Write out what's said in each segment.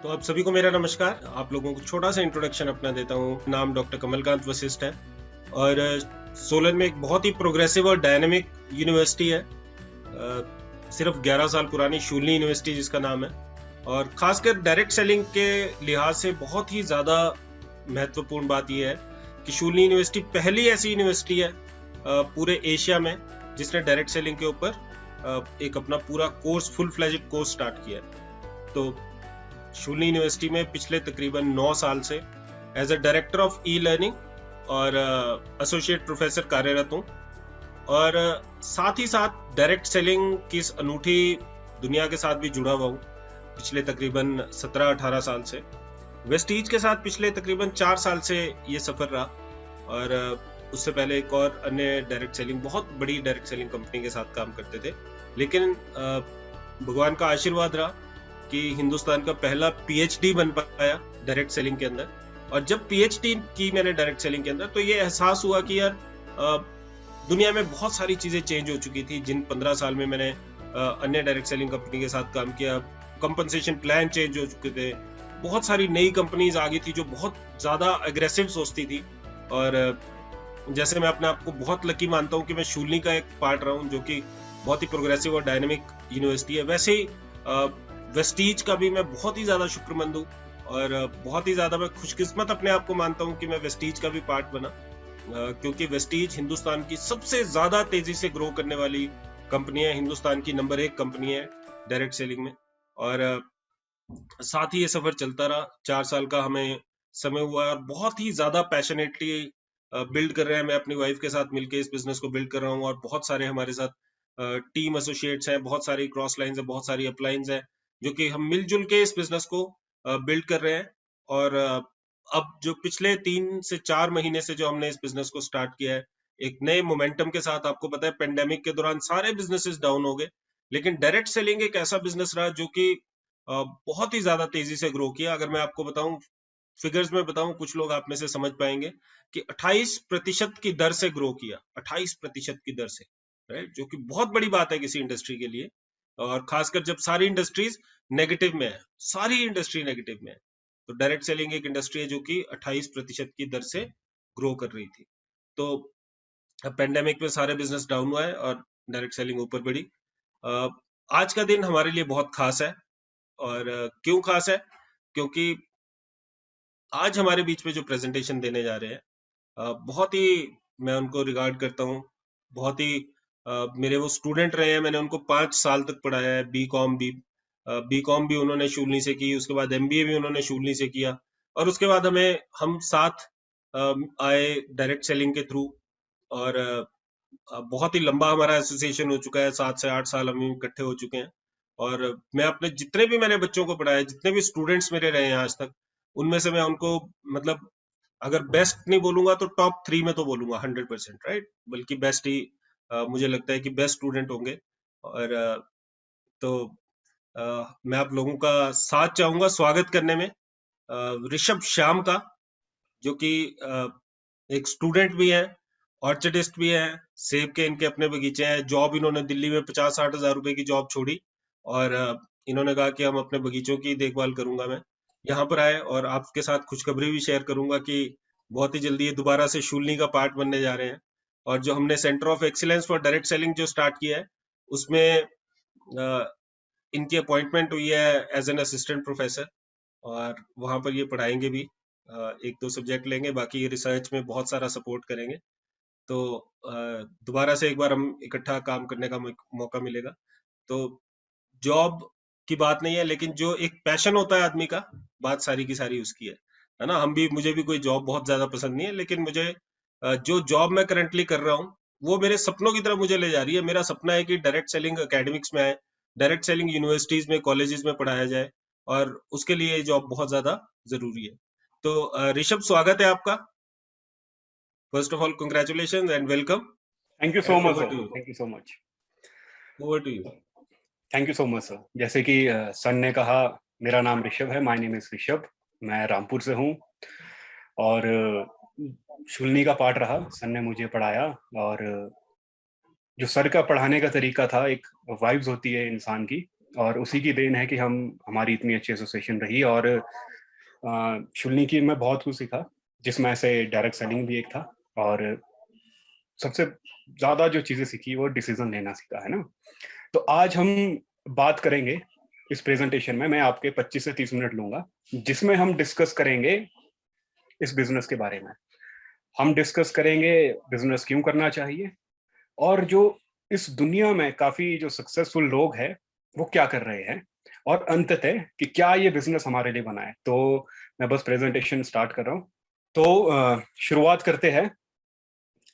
तो आप सभी को मेरा नमस्कार। आप लोगों को छोटा सा इंट्रोडक्शन अपना देता हूँ। नाम डॉक्टर कमलकांत वशिष्ठ है और सोलन में एक बहुत ही प्रोग्रेसिव और डायनेमिक यूनिवर्सिटी है। सिर्फ 11 साल पुरानी शूलिनी यूनिवर्सिटी जिसका नाम है, और खासकर डायरेक्ट सेलिंग के लिहाज से बहुत ही ज़्यादा महत्वपूर्ण बात यह है कि शूलिनी यूनिवर्सिटी पहली ऐसी यूनिवर्सिटी है पूरे एशिया में जिसने डायरेक्ट सेलिंग के ऊपर एक अपना पूरा course, full fledged course start किया है। तो शूलिनी यूनिवर्सिटी में पिछले तकरीबन 9 साल से as a director of e learning और एसोसिएट प्रोफेसर कार्यरत हूँ, और साथ ही साथ डायरेक्ट सेलिंग की इस अनूठी दुनिया के साथ भी जुड़ा हुआ हूँ पिछले तकरीबन 17-18 साल से। वेस्टीज के साथ पिछले तकरीबन 4 साल से ये सफर रहा, और उससे पहले एक और अन्य डायरेक्ट सेलिंग, बहुत बड़ी डायरेक्ट सेलिंग कंपनी के साथ काम करते थे। लेकिन भगवान का आशीर्वाद रहा कि हिंदुस्तान का पहला पीएचडी बन पाया डायरेक्ट सेलिंग के अंदर। और जब पीएचडी की मैंने डायरेक्ट सेलिंग के अंदर, तो ये एहसास हुआ कि यार दुनिया में बहुत सारी चीजें चेंज हो चुकी थी। जिन 15 साल में मैंने अन्य डायरेक्ट सेलिंग कंपनी के साथ काम किया, कंपनसेशन प्लान चेंज हो चुके थे, बहुत सारी नई कंपनीज आ गई थी जो बहुत ज्यादा अग्रेसिव सोचती थी। और जैसे मैं अपने आप को बहुत लकी मानता हूँ कि मैं शूलिनी का एक पार्ट रहा हूँ जो कि बहुत ही प्रोग्रेसिव और डायनेमिक यूनिवर्सिटी है, वैसे ही वेस्टीज का भी मैं बहुत ही ज्यादा शुक्रमंद हूँ, और बहुत ही ज्यादा मैं खुशकिस्मत अपने आप को मानता हूँ कि मैं वेस्टीज का भी पार्ट बना, क्योंकि वेस्टीज हिंदुस्तान की सबसे ज्यादा तेजी से ग्रो करने वाली कंपनी है, हिंदुस्तान की नंबर 1 कंपनी है डायरेक्ट सेलिंग में। और साथ ही ये सफर चलता रहा। 4 साल का हमें समय हुआ और बहुत ही ज्यादा पैशनेटली बिल्ड कर रहे हैं। मैं अपनी वाइफ के साथ मिलकर इस बिजनेस को बिल्ड कर रहा हूँ, और बहुत सारे हमारे साथ टीम एसोसिएट्स हैं, बहुत सारी क्रॉस लाइन्स है, बहुत सारी अपलाइंस है, जो कि हम मिलजुल के इस बिजनेस को बिल्ड कर रहे हैं। और अब जो पिछले 3 से 4 महीने से जो हमने इस बिजनेस को स्टार्ट किया है, एक नए मोमेंटम के साथ। आपको पता है पेंडेमिक के दौरान सारे बिजनेसेस डाउन हो गए, लेकिन डायरेक्ट सेलिंग एक ऐसा बिजनेस रहा जो कि बहुत ही ज्यादा तेजी से ग्रो किया। अगर मैं आपको बताऊं, फिगर्स में बताऊं, कुछ लोग आप में से समझ पाएंगे कि 28% की दर से ग्रो किया, 28% की दर से, राइट, जो कि बहुत बड़ी बात है किसी इंडस्ट्री के लिए। और खासकर जब सारी इंडस्ट्रीज नेगेटिव में है, सारी इंडस्ट्री नेगेटिव में है, तो डायरेक्ट सेलिंग एक इंडस्ट्री है जो कि 28% की दर से ग्रो कर रही थी। तो पेंडेमिक में सारे बिजनेस डाउन हुआ है और डायरेक्ट सेलिंग ऊपर बढ़ी। आज का दिन हमारे लिए बहुत खास है। और क्यों खास है? क्योंकि आज हमारे बीच में जो प्रेजेंटेशन देने जा रहे हैं, बहुत ही मैं उनको रिगार्ड करता हूँ। बहुत ही मेरे वो स्टूडेंट रहे हैं, मैंने उनको 5 साल तक पढ़ाया है। बी कॉम भी उन्होंने शूलिनी से की, उसके बाद एमबीए भी उन्होंने शूलिनी से किया, और उसके बाद हम साथ आए डायरेक्ट सेलिंग के थ्रू। और बहुत ही लंबा हमारा एसोसिएशन हो चुका है, 7 से 8 साल हम इकट्ठे हो चुके हैं। और मैं अपने जितने भी मैंने बच्चों को पढ़ाया, जितने भी स्टूडेंट्स मेरे रहे हैं आज तक, उनमें से मैं उनको, मतलब अगर बेस्ट नहीं बोलूंगा तो टॉप 3 में तो बोलूंगा 100%, राइट, बल्कि बेस्ट ही मुझे लगता है कि बेस्ट स्टूडेंट होंगे। और तो मैं आप लोगों का साथ चाहूंगा स्वागत करने में ऋषभ श्याम का, जो कि एक स्टूडेंट भी है, ऑर्चर्डिस्ट भी है, सेब के इनके अपने बगीचे हैं। जॉब इन्होंने दिल्ली में 50-60 हजार रुपए की जॉब छोड़ी, और इन्होंने कहा कि हम अपने बगीचों की देखभाल करूंगा। मैं यहाँ पर आए और आपके साथ खुशखबरी भी शेयर करूंगा कि बहुत ही जल्दी ये दोबारा से शूलिनी का पार्ट बनने जा रहे हैं। और जो हमने centre of excellence for direct selling जो स्टार्ट किया है, उसमें इनकी अपॉइंटमेंट हुई है एज एन असिस्टेंट प्रोफेसर, और वहां पर ये पढ़ाएंगे भी। 1-2 सब्जेक्ट लेंगे, बाकी ये रिसर्च में बहुत सारा सपोर्ट करेंगे। तो दोबारा से एक बार हम इकट्ठा काम करने का मौका मिलेगा। तो जॉब की बात नहीं है, लेकिन जो एक पैशन होता है आदमी का, बात सारी की सारी उसकी है ना। मुझे भी कोई जॉब बहुत ज्यादा पसंद नहीं है, लेकिन मुझे जो जॉब मैं करंटली कर रहा हूँ वो मेरे सपनों की तरफ मुझे ले जा रही है। मेरा सपना है कि डायरेक्ट सेलिंग एकेडमिक्स में आए, डायरेक्ट सेलिंग यूनिवर्सिटीज में, कॉलेजेस में पढ़ाया जाए, और उसके लिए ये जॉब बहुत ज्यादा जरूरी है। तो ऋषभ, स्वागत है आपका। First of all congratulation and welcome, thank you so and much over sir, to you, thank you so much, over to you. Thank you so much sir. जैसे कि सर ने कहा, मेरा नाम ऋषभ है, माय नेम इज ऋषभ, मैं रामपुर से हूँ, और शूलिनी का पार्ट रहा, सर ने मुझे पढ़ाया। और जो सर का पढ़ाने का तरीका था, एक वाइब्स होती है इंसान की, और उसी की देन है कि हमारी इतनी अच्छी एसोसिएशन रही। और शुल्नी की मैं बहुत कुछ सीखा, जिसमें से डायरेक्ट सेलिंग भी एक था। और सबसे ज्यादा जो चीजें सीखी वो डिसीजन लेना सीखा, है ना। तो आज हम बात करेंगे इस प्रेजेंटेशन में, मैं आपके 25 से 30 मिनट लूंगा, जिसमें हम डिस्कस करेंगे इस बिजनेस के बारे में। हम डिस्कस करेंगे बिजनेस क्यों करना चाहिए, और जो इस दुनिया में काफी जो सक्सेसफुल लोग हैं वो क्या कर रहे हैं, और अंततः कि क्या ये बिजनेस हमारे लिए बना है। तो मैं बस प्रेजेंटेशन स्टार्ट कर रहा हूँ। तो शुरुआत करते हैं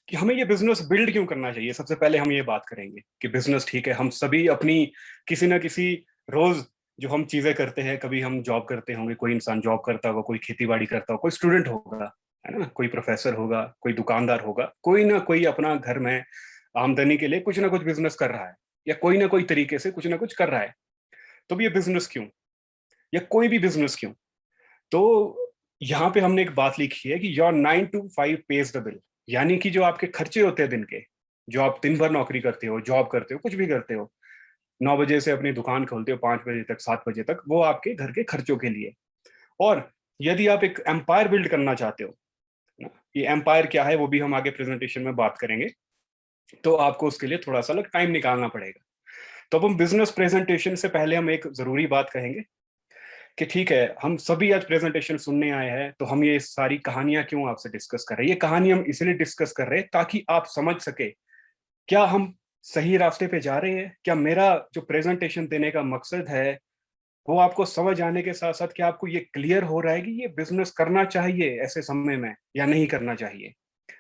कि हमें ये बिजनेस बिल्ड क्यों करना चाहिए। सबसे पहले हम ये बात करेंगे कि बिजनेस, ठीक है, हम सभी अपनी किसी ना किसी रोज जो हम चीजें करते हैं, कभी हम जॉब करते होंगे, कोई इंसान जॉब करता होगा, कोई खेती बाड़ी करता होगा, कोई स्टूडेंट होगा, है ना, कोई प्रोफेसर होगा, कोई दुकानदार होगा, कोई ना कोई अपना घर में आमदनी के लिए कुछ ना कुछ बिजनेस कर रहा है, या कोई ना कोई तरीके से कुछ ना कुछ कर रहा है। तो भी ये बिजनेस क्यों, या कोई भी बिजनेस क्यों। तो यहाँ पे हमने एक बात लिखी है कि your 9 to 5 page the bill, यानी कि जो आपके खर्चे होते हैं दिन के, जो आप दिन भर नौकरी करते हो, जॉब करते हो, कुछ भी करते हो, 9 बजे से अपनी दुकान खोलते हो 5 बजे तक, 7 बजे तक, वो आपके घर के खर्चों के लिए। और यदि आप एक एम्पायर बिल्ड करना चाहते हो ना, ये एम्पायर क्या है वो भी हम आगे प्रेजेंटेशन में बात करेंगे, तो आपको उसके लिए थोड़ा सा अलग टाइम निकालना पड़ेगा। तो अब हम बिजनेस प्रेजेंटेशन से पहले हम एक जरूरी बात कहेंगे कि ठीक है, हम सभी आज प्रेजेंटेशन सुनने आए हैं, तो हम ये सारी कहानियां क्यों आपसे डिस्कस कर रहे हैं। ये कहानी हम इसलिए डिस्कस कर रहे हैं ताकि आप समझ सके क्या हम सही रास्ते पे जा रहे हैं, क्या मेरा जो प्रेजेंटेशन देने का मकसद है वो आपको समझ आने के साथ साथ क्या आपको ये क्लियर हो रहा है कि ये बिजनेस करना चाहिए ऐसे समय में या नहीं करना चाहिए।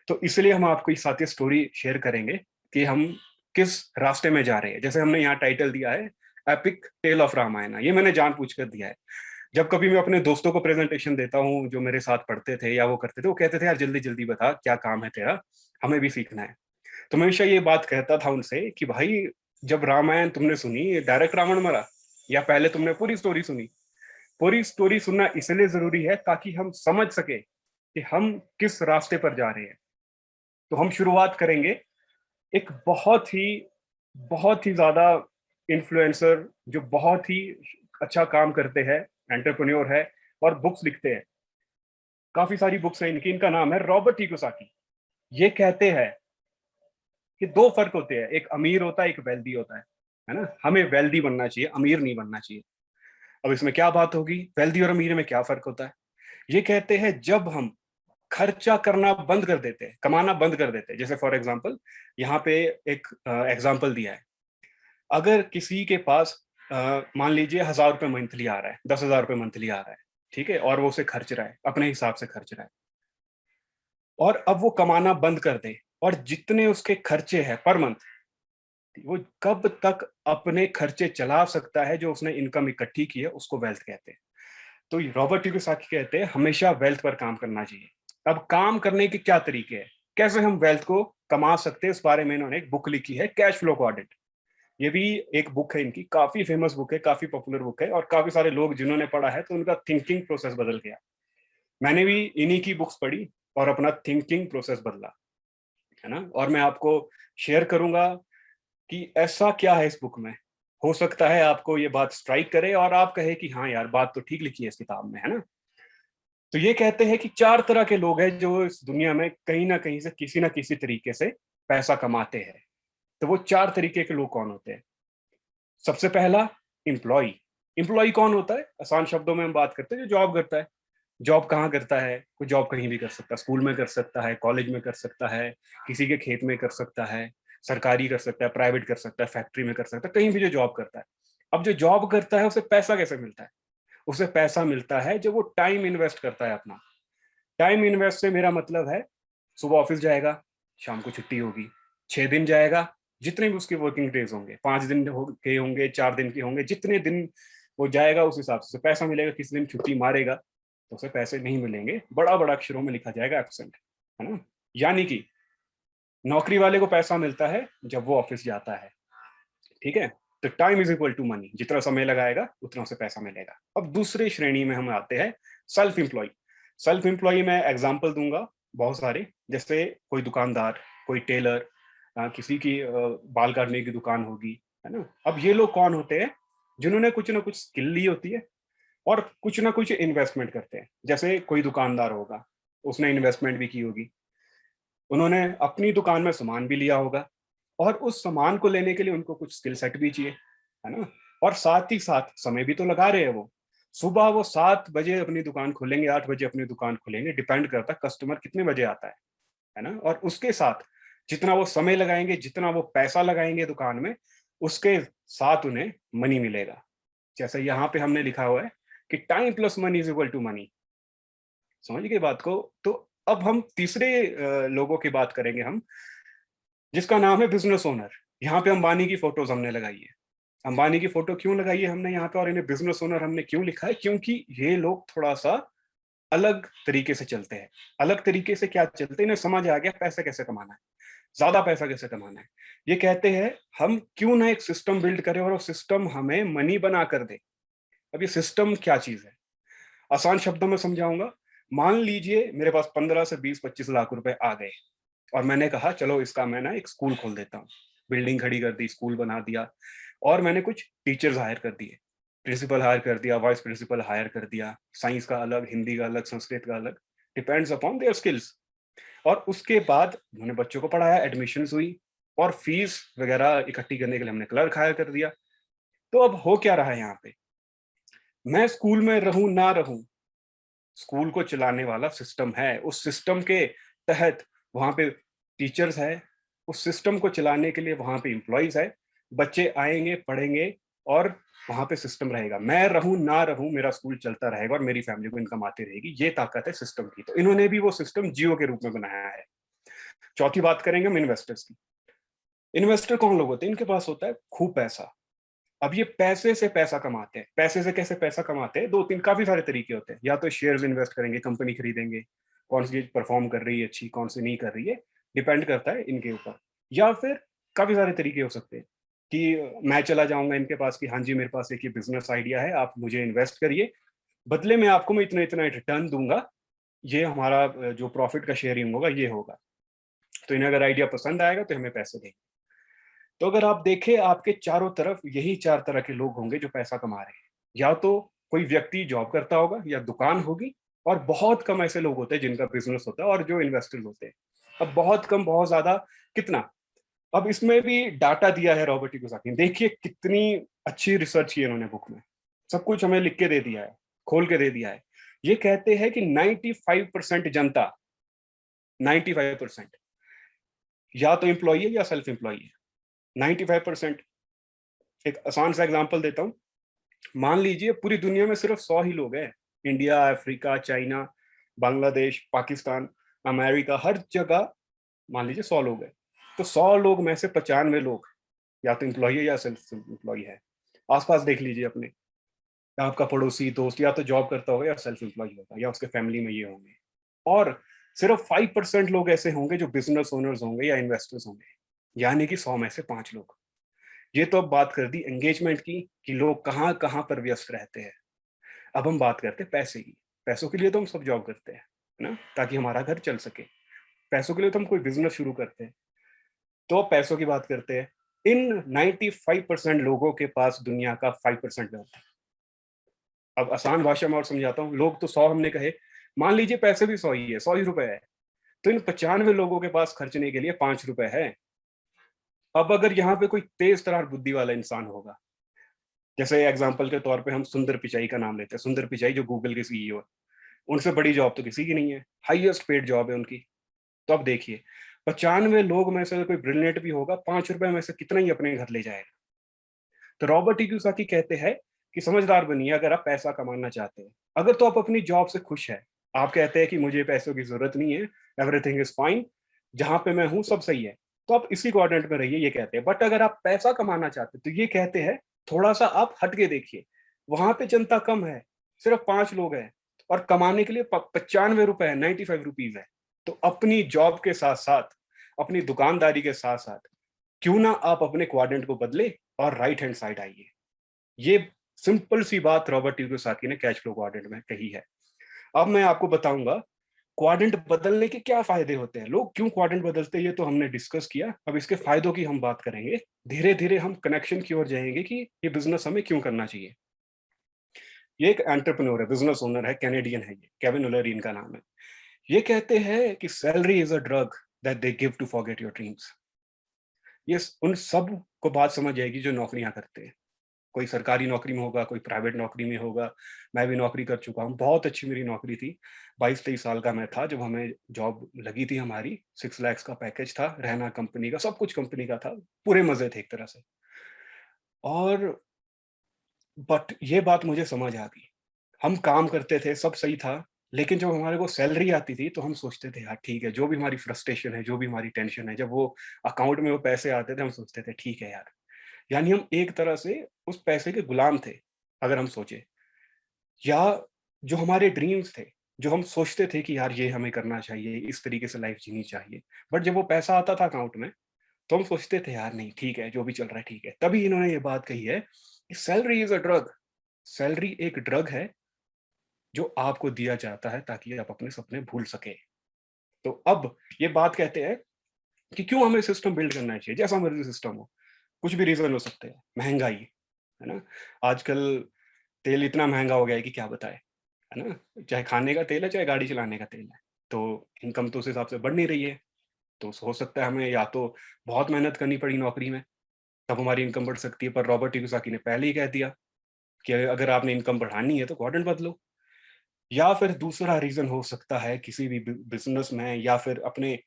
तो इसलिए हम आपको इस साथ ये स्टोरी शेयर करेंगे कि हम किस रास्ते में जा रहे हैं। जैसे हमने यहाँ टाइटल दिया है, एपिक टेल ऑफ रामायण, ये मैंने जानबूझ कर दिया है। जब कभी मैं अपने दोस्तों को प्रेजेंटेशन देता हूँ जो मेरे साथ पढ़ते थे या वो करते थे, वो कहते थे यार जल्दी जल्दी बता क्या काम है तेरा, हमें भी सीखना है। तो मैं हमेशा ये बात कहता था उनसे कि भाई, जब रामायण तुमने सुनी, डायरेक्ट रावण मरा, या पहले तुमने पूरी स्टोरी सुनी। पूरी स्टोरी सुनना इसलिए जरूरी है ताकि हम समझ सके कि हम किस रास्ते पर जा रहे हैं। तो हम शुरुआत करेंगे एक बहुत ही ज्यादा इन्फ्लुएंसर, जो बहुत ही अच्छा काम करते हैं, एंटरप्रेन्योर है और बुक्स लिखते हैं, काफी सारी बुक्स हैं इनकी। इनका नाम है रॉबर्ट कियोसाकी। ये कहते हैं कि दो फर्क होते हैं, एक अमीर होता है, एक वेल्दी होता है ना। हमें वेल्दी बनना चाहिए, अमीर नहीं बनना चाहिए। अब इसमें क्या बात होगी, वेल्दी और अमीर में क्या फर्क होता है। ये कहते हैं जब हम खर्चा करना बंद कर देते हैं, कमाना बंद कर देते हैं। जैसे फॉर एग्जांपल यहाँ पे एक एग्जांपल दिया है, अगर किसी के पास मान लीजिए 1,000 रुपये मंथली आ रहा है, 10,000 रुपये मंथली आ रहा है, ठीक है, और वो उसे खर्च रहा है, अपने हिसाब से खर्च रहा है, और अब वो कमाना बंद कर दे, और जितने उसके खर्चे हैं पर मंथ, वो कब तक अपने खर्चे चला सकता है, जो उसने इनकम इकट्ठी की है, उसको वेल्थ कहते हैं। तो रॉबर्ट कियोसाकी कहते हैं हमेशा वेल्थ पर काम करना चाहिए। अब काम करने के क्या तरीके हैं, कैसे हम वेल्थ को कमा सकते हैं, इस बारे में इन्होंने एक बुक लिखी है, कैश फ्लो का ऑडिट। ये भी एक बुक है इनकी, काफी फेमस बुक है, काफी पॉपुलर बुक है, और काफी सारे लोग जिन्होंने पढ़ा है तो उनका थिंकिंग प्रोसेस बदल गया। मैंने भी इन्हीं की बुक्स पढ़ी और अपना थिंकिंग प्रोसेस बदला, है ना। और मैं आपको शेयर करूंगा कि ऐसा क्या है इस बुक में, हो सकता है आपको ये बात स्ट्राइक करे और आप कहे कि हाँ यार, बात तो ठीक लिखी है इस किताब में, है ना। तो ये कहते हैं कि 4 तरह के लोग हैं जो इस दुनिया में कहीं ना कहीं से किसी ना किसी तरीके से पैसा कमाते हैं। तो वो 4 तरीके के लोग कौन होते हैं। सबसे पहला, एम्प्लॉय। एम्प्लॉय कौन होता है, आसान शब्दों में हम बात करते हैं, जो जॉब करता है। जॉब कहाँ करता है, कोई जॉब कहीं भी कर सकता है, स्कूल में कर सकता है, कॉलेज में कर सकता है, किसी के खेत में कर सकता है, सरकारी कर सकता है, प्राइवेट कर सकता है, फैक्ट्री में कर सकता है, कहीं भी जो जॉब करता है। अब जो जॉब करता है उसे पैसा कैसे मिलता है, उसे पैसा मिलता है जब वो टाइम इन्वेस्ट करता है अपना। टाइम इन्वेस्ट से मेरा मतलब है, सुबह ऑफिस जाएगा, शाम को छुट्टी होगी, 6 दिन जाएगा, जितने भी उसके वर्किंग डेज होंगे, 5 दिन के होंगे, 4 दिन के होंगे, जितने दिन वो जाएगा उस हिसाब से पैसा मिलेगा। किसी दिन छुट्टी मारेगा तो उसे पैसे नहीं मिलेंगे, बड़ा बड़ा अक्षरों में लिखा जाएगा एब्सेंट, है ना। यानी कि नौकरी वाले को पैसा मिलता है जब वो ऑफिस जाता है, ठीक है। तो time is equal to money, जितना समय लगाएगा उतना उसे पैसा मिलेगा। अब दूसरी श्रेणी में हम आते हैं, सेल्फ एम्प्लॉय। सेल्फ एम्प्लॉय में एग्जाम्पल दूंगा बहुत सारे, जैसे कोई दुकानदार, कोई टेलर, किसी की बाल काटने की दुकान होगी, है ना। अब ये लोग कौन होते हैं, जिन्होंने कुछ ना कुछ स्किल ली होती है और कुछ ना कुछ इन्वेस्टमेंट करते हैं। जैसे कोई दुकानदार होगा, उसने इन्वेस्टमेंट भी की होगी, उन्होंने अपनी दुकान में सामान भी लिया होगा और उस सामान को लेने के लिए उनको कुछ स्किल सेट भी चाहिए, है ना? और साथ ही साथ समय भी तो लगा रहे हैं वो। सुबह वो 7 बजे अपनी दुकान खोलेंगे, 8 बजे अपनी दुकान खोलेंगे, डिपेंड करता है कस्टमर कितने बजे आता है ना? और उसके साथ जितना वो समय लगाएँगे, जितना वो पैसा लगाएँगे दुकान में, उसके साथ उन्हें मनी मिलेगा। जैसे यहाँ पे हमने लिखा हुआ है कि time plus money is equal to money. समझ गए बात को? तो अब हम तीसरे लोगों की बात करेंगे हम, जिसका नाम है बिज़नेस ओनर। यहाँ पे अंबानी की फ़ोटोज़ हमने लगाई है। अंबानी की फ़ोटो क्यों लगाई है हमने यहाँ पे और इन्हें बिज़नेस ओनर हमने क्यों लिखा है? क्योंकि ये लोग थोड़ा-सा अलग तरीके से चलते हैं। अलग तरीके से क्या चलते हैं, इन्हें समझ आ गया पैसा कैसे कमाना है, ज़्यादा पैसा कैसे कमाना है। ये कहते हैं हम क्यों ना एक सिस्टम बिल्ड करें और वो सिस्टम हमें मनी बना कर दे। अब ये सिस्टम क्या चीज़ है? आसान शब्दों में समझाऊँगा। मान लीजिए मेरे पास 15 से 20-25 लाख रुपए आ गए और मैंने कहा चलो इसका मैं ना एक स्कूल खोल देता हूँ। बिल्डिंग खड़ी कर दी, स्कूल बना दिया और मैंने कुछ टीचर्स हायर कर दिए। प्रिंसिपल हायर कर दिया, वाइस प्रिंसिपल हायर कर दिया, साइंस का अलग, हिंदी का अलग, संस्कृत का अलग, डिपेंड्स अपॉन देयर स्किल्स। और उसके बाद उन्होंने बच्चों को पढ़ाया, एडमिशन्स हुई और फीस वगैरह इकट्ठी करने के लिए हमने क्लर्क हायर कर दिया। तो अब हो क्या रहा है यहाँ पे? मैं स्कूल में रहूँ ना रहूँ, स्कूल को चलाने वाला सिस्टम है। उस सिस्टम के तहत वहाँ पे टीचर्स है, उस सिस्टम को चलाने के लिए वहाँ पे एम्प्लॉइज़ है। बच्चे आएँगे, पढ़ेंगे और वहाँ पे सिस्टम रहेगा। मैं रहूँ, ना रहूँ, मेरा स्कूल चलता रहेगा और मेरी फैमिली को इनकम आती रहेगी। ये ताकत है सिस्टम की। तो इन्होंने भी वो सिस्टम जियो के रूप में बनाया है। चौथी बात करेंगे हम इन्वेस्टर्स की। इन्वेस्टर कौन लोग होते हैं? इनके पास होता है खूब पैसा। अब ये पैसे से पैसा कमाते हैं। पैसे से कैसे पैसा कमाते हैं? 2-3 काफ़ी सारे तरीके होते हैं। या तो शेयर्स इन्वेस्ट करेंगे, कंपनी खरीदेंगे, कौन-सी चीज़ परफ़ॉर्म कर रही है अच्छी, कौन-सी नहीं कर रही है, डिपेंड करता है इनके ऊपर। या फिर काफ़ी सारे तरीके हो सकते हैं कि मैं चला जाऊँगा इनके पास कि हाँ जी, मेरे पास एक ये बिज़नेस आइडिया है, आप मुझे इन्वेस्ट करिए, बदले में आपको मैं इतना-इतना रिटर्न दूँगा, ये हमारा जो प्रॉफ़िट का शेयरिंग होगा, ये होगा। तो इन्हें अगर आइडिया पसंद आएगा, तो हमें पैसे देंगे। तो अगर आप देखें आपके चारों तरफ यही 4 तरह के लोग होंगे जो पैसा कमा रहे हैं। या तो कोई व्यक्ति जॉब करता होगा या दुकान होगी और बहुत कम ऐसे लोग होते हैं जिनका बिज़नेस होता है और जो इन्वेस्टर्स होते हैं। अब बहुत कम, बहुत ज़्यादा कितना? अब इसमें भी डाटा दिया है रॉबर्ट कियोसाकी ने। देखिए कितनी अच्छी रिसर्च की है इन्होंने बुक में। सब कुछ हमें लिख के दे दिया है, खोल के दे दिया है। ये कहते हैं कि 95% जनता, 95% या तो एम्प्लॉयी है या सेल्फ एम्प्लॉयी है। 95%। एक आसान सा एग्जांपल देता हूँ। मान लीजिए पूरी दुनिया में सिर्फ 100 ही लोग हैं। India, Africa, China, Bangladesh, Pakistan, America, हर जगह मान लीजिए 100 लोग हैं। तो 100 लोग में से 95 लोग या तो एम्प्लॉयी है या सेल्फ एम्प्लॉयी है। आस-पास देख लीजिए अपने, आपका पड़ोसी, दोस्त या तो जॉब करता होगा या सेल्फ एम्प्लॉयी होगा या उसके फैमिली में ये होंगे। और सिर्फ 5% लोग ऐसे होंगे जो बिज़नेस ओनर्स होंगे या इन्वेस्टर्स होंगे। यानी कि 100 में से 5 लोग। ये तो अब बात कर दी एंगेजमेंट की कि लोग कहाँ-कहाँ पर व्यस्त रहते हैं। अब हम बात करते हैं पैसे की। पैसों के लिए तो हम सब जॉब करते हैं, है ना? ताकि हमारा घर चल सके। पैसों के लिए तो हम कोई बिज़नेस शुरू करते हैं। तो अब पैसों की बात करते हैं। इन 95% लोगों के पास दुनिया का 5% वेल्थ है। अब आसान भाषा में और समझाता हूँ। लोग तो 100 हमने कहे, मान लीजिए पैसे भी 100 ही है, 100 ही रुपए है। तो इन 95 लोगों के पास खर्चने के लिए 5 रुपए है। अब अगर यहाँ पे कोई तेज तर्रार बुद्धि वाला इंसान होगा, जैसे एग्जांपल के तौर पे हम सुंदर पिचाई का नाम लेते हैं। सुंदर पिचाई जो गूगल के सीईओ है। उनसे बड़ी जॉब तो किसी की नहीं है। हाईएस्ट पेड जॉब है उनकी। तो अब देखिए 95 लोग में से अगर कोई ब्रिलियंट भी होगा, 5 रुपए में से कितना ही अपने घर ले जाएगा। तो रॉबर्ट कियोसाकी कहते हैं कि समझदार बनिए अगर आप पैसा कमाना चाहते हैं। अगर तो आप अपनी जॉब से खुश हैं, आप कहते हैं कि मुझे पैसों की ज़रूरत नहीं है, एवरीथिंग इज़ फाइन, जहाँ पे मैं हूँ सब सही है। तो आप इसी क्वाड्रेंट में रहिए ये कहते हैं। बट अगर आप पैसा कमाना चाहते हैं, तो ये कहते हैं थोड़ा-सा आप हट के देखिए। वहाँ पे जनता कम है, सिर्फ 5 लोग हैं और कमाने के लिए प 95 रुपए है, 95 रुपीज़ है। तो अपनी जॉब के साथ-साथ, अपनी दुकानदारी के साथ-साथ क्यों ना आप अपने क्वाड्रेंट को बदले और राइट हैंड साइड आइए। ये सिंपल सी बात रॉबर्ट कियोसाकी ने कैश फ्लो क्वाड्रेंट में कही है। अब मैं आपको बताऊंगा क्वाड्रेंट बदलने के क्या फायदे होते हैं, लोग क्यों क्वाड्रेंट बदलते हैं, ये तो हमने डिस्कस किया। अब इसके फायदों की हम बात करेंगे। धीरे धीरे हम कनेक्शन की ओर जाएंगे कि ये बिजनेस हमें क्यों करना चाहिए। ये एक एंटरप्रेन्योर है, बिजनेस ओनर है, कैनेडियन है, ये केविन ओलेरी इनका नाम है। ये कहते हैं कि salary is a drug that they give to forget your dreams. ये उन सब को बात समझ जाएगी जो नौकरियां करते हैं। कोई सरकारी नौकरी में होगा, कोई प्राइवेट नौकरी में होगा। मैं भी नौकरी कर चुका हूँ, बहुत अच्छी मेरी नौकरी थी। 22-23 साल का मैं था जब हमें जॉब लगी थी हमारी। 6 लाख का पैकेज था, रहना कंपनी का, सब कुछ कंपनी का था, पूरे मजे थे एक तरह से। और बट ये बात मुझे समझ आ गई। हम काम करते थे, सब सही था, लेकिन जब हमारे को सैलरी आती थी तो हम सोचते थे यार ठीक है, जो भी हमारी फ्रस्ट्रेशन है, जो भी हमारी टेंशन है, जब वो अकाउंट में वो पैसे आते थे हम सोचते थे ठीक है यार। यानी हम एक तरह से उस पैसे के गुलाम थे, अगर हम सोचे। या जो हमारे ड्रीम्स थे, जो हम सोचते थे कि यार ये हमें करना चाहिए, इस तरीके से लाइफ जीनी चाहिए, बट जब वो पैसा आता था अकाउंट में तो हम सोचते थे यार नहीं ठीक है, जो भी चल रहा है ठीक है। तभी इन्होंने ये बात कही है कि salary is a drug. Salary एक ड्रग है जो आपको दिया जाता है ताकि आप अपने सपने भूल सके। तो अब ये बात कहते हैं कि क्यों हमें सिस्टम बिल्ड करना चाहिए, जैसा मर्जी सिस्टम हो। कुछ भी रीजन हो सकते हैं, महंगाई है ना, आजकल तेल इतना महंगा हो गया है कि क्या बताए, है ना। चाहे खाने का तेल है, चाहे गाड़ी चलाने का तेल है, तो इनकम तो उस हिसाब से बढ़ नहीं रही है। तो हो सकता है हमें या तो बहुत मेहनत करनी पड़ी नौकरी में, तब हमारी इनकम बढ़ सकती है। पर रॉबर्ट कियोसाकी ने पहले ही कह दिया कि अगर आपने इनकम बढ़ानी है तो क्वाड्रेंट बदलो। या फिर दूसरा रीजन हो सकता है किसी भी बिजनेस में, या फिर अपने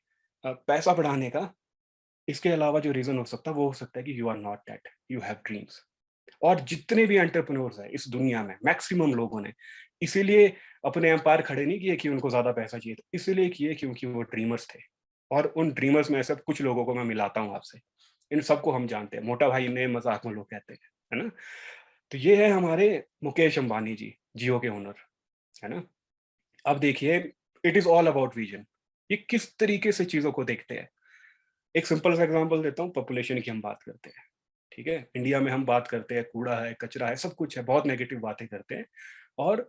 पैसा बढ़ाने का। इसके अलावा जो रीजन हो सकता है वो हो सकता है कि you are not that, you have dreams. और जितने भी एंटरप्रेन्योर्स हैं इस दुनिया में, मैक्सिमम लोगों ने इसीलिए अपने एम्पायर खड़े नहीं किए कि उनको ज्यादा पैसा चाहिए था, इसलिए किए क्योंकि वो ड्रीमर्स थे। और उन ड्रीमर्स में से कुछ लोगों को मैं मिलाता हूँ आपसे। इन सबको हम जानते हैं, मोटा भाई ने मजाक में लोग कहते हैं, है ना। तो ये है हमारे मुकेश अंबानी जी, जियो के ओनर, है ना। अब देखिए, it is all about vision. ये किस तरीके से चीजों को देखते हैं। एक सिंपल सा एग्जांपल देता हूँ, पॉपुलेशन की हम बात करते हैं। ठीक है, इंडिया में हम बात करते हैं, कूड़ा है, कचरा है, सब कुछ है, बहुत नेगेटिव बातें करते हैं। और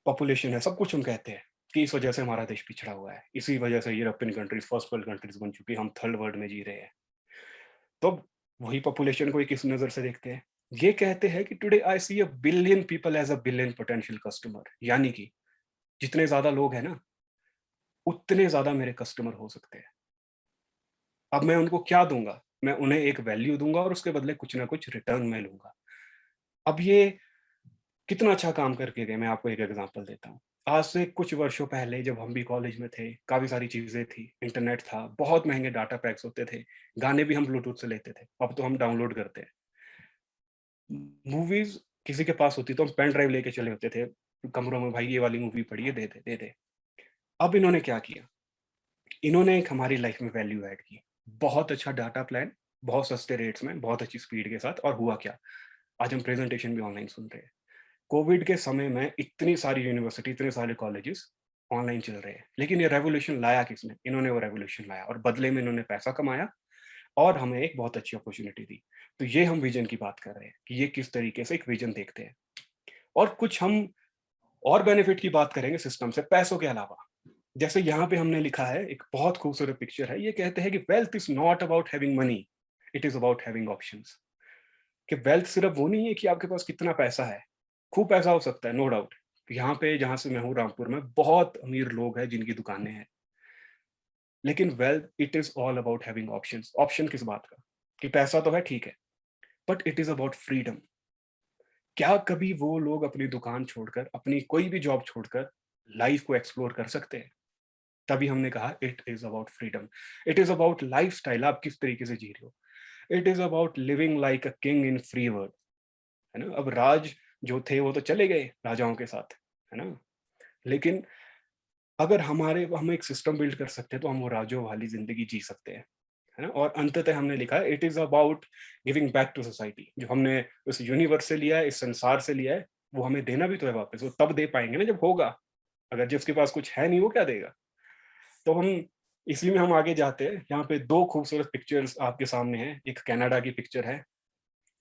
पॉपुलेशन है, सब कुछ हम कहते हैं कि इस वजह से हमारा देश पिछड़ा हुआ है, इसी वजह से European countries first world countries बन चुकी है, हम थर्ड वर्ल्ड में जी रहे हैं। तो वही पॉपुलेशन को किस नजर से देखते हैं। ये कहते हैं कि today I see a billion people as a billion potential customer. यानी कि जितने ज्यादा लोग हैं ना, उतने ज्यादा मेरे कस्टमर हो सकते हैं। अब मैं उनको क्या दूंगा, मैं उन्हें एक वैल्यू दूंगा और उसके बदले कुछ ना कुछ रिटर्न में लूंगा। अब ये कितना अच्छा काम करके गए, मैं आपको एक एग्जांपल देता हूँ। आज से कुछ वर्षों पहले जब हम भी कॉलेज में थे, काफी सारी चीजें थी, इंटरनेट था, बहुत महंगे डाटा पैक्स होते थे, गाने भी हम ब्लूटूथ से लेते थे, अब तो हम डाउनलोड करते हैं। मूवीज किसी के पास होती तो हम पेन ड्राइव लेके चले होते थे कमरों में, भाई ये वाली मूवी पड़ी है, दे दे दे दे। अब इन्होंने क्या किया, इन्होंने एक हमारी लाइफ में वैल्यू ऐड की। बहुत अच्छा डाटा प्लान, बहुत सस्ते रेट्स में, बहुत अच्छी स्पीड के साथ। और हुआ क्या, आज हम प्रेजेंटेशन भी ऑनलाइन सुन रहे हैं। कोविड के समय में इतनी सारी यूनिवर्सिटी, इतने सारे कॉलेजेस ऑनलाइन चल रहे हैं, लेकिन ये रेवोल्यूशन लाया किसने, इन्होंने वो रेवोल्यूशन लाया, और बदले में इन्होंने पैसा कमाया और हमें एक बहुत अच्छी अपॉर्चुनिटी दी। तो ये हम विजन की बात कर रहे हैं कि ये किस तरीके से एक विजन देखते हैं। और कुछ हम और बेनिफिट की बात करेंगे सिस्टम से, पैसों के अलावा। जैसे यहाँ पे हमने लिखा है, एक बहुत खूबसूरत पिक्चर है, ये कहते हैं कि wealth is not about having money, it is about having options. कि वेल्थ सिर्फ वो नहीं है कि आपके पास कितना पैसा है। खूब पैसा हो सकता है, नो डाउट। यहाँ पे जहां से मैं हूँ, रामपुर में बहुत अमीर लोग हैं जिनकी दुकानें हैं। लेकिन wealth, it is all about having options. Option किस बात का, कि पैसा तो है ठीक है, but it is about freedom. क्या कभी वो लोग अपनी दुकान छोड़कर, अपनी कोई भी जॉब छोड़कर लाइफ को एक्सप्लोर कर सकते हैं। तभी हमने कहा it is about freedom. It is about life style, आप किस तरीके से जी रहे हो। It is about living like a king in free world, है ना। अब राज जो थे वो तो चले गए राजाओं के साथ, है ना। लेकिन अगर हम एक सिस्टम बिल्ड कर सकते हैं तो हम वो राजों वाली जिंदगी जी सकते हैं, है ना। और अंततः हमने लिखा है it is about giving back to society. जो हमने इस यूनिवर्स से लिया है, इस संसार से लिया है, वो हमें देना भी तो है वापस। वो तब दे पाएंगे ना जब होगा। अगर जिसके पास कुछ है नहीं, वो क्या देगा। तो हम इसी में हम आगे जाते हैं। यहाँ पे दो खूबसूरत पिक्चर्स आपके सामने हैं। एक कनाडा की पिक्चर है,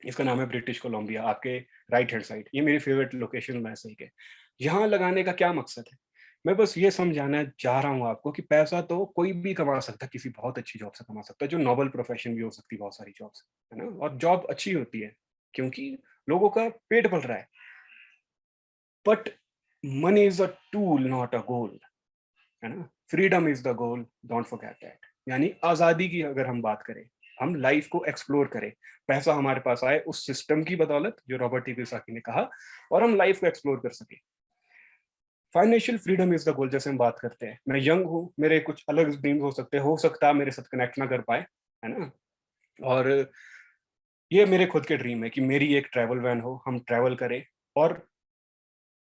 इसका नाम है ब्रिटिश कोलंबिया, आपके राइट हैंड साइड। ये मेरी फेवरेट लोकेशन में से एक है। यहाँ लगाने का क्या मकसद है, मैं बस ये समझाना चाह रहा हूँ आपको कि पैसा तो कोई भी कमा सकता है, किसी बहुत अच्छी जॉब से कमा सकता है, जो नोबल प्रोफेशन भी हो सकती है बहुत सारी जॉब्स, है ना? और जॉब अच्छी होती है क्योंकि लोगों का पेट पल रहा है। But money is a tool, not a goal, है ना? Freedom is the goal, don't forget that. यानी आजादी की अगर हम बात करें, हम लाइफ को एक्सप्लोर करें, पैसा हमारे पास आए उस सिस्टम की बदौलत जो रॉबर्ट टी कियोसाकी ने कहा, और हम लाइफ को एक्सप्लोर कर सके। फाइनेंशियल फ्रीडम इज द गोल। जैसे हम बात करते हैं, मैं यंग हूँ, मेरे कुछ अलग ड्रीम्स हो सकते हैं, हो सकता है मेरे साथ कनेक्ट ना कर पाए, है ना? और ये मेरे खुद के ड्रीम है कि मेरी एक ट्रैवल वैन हो, हम ट्रैवल करें, और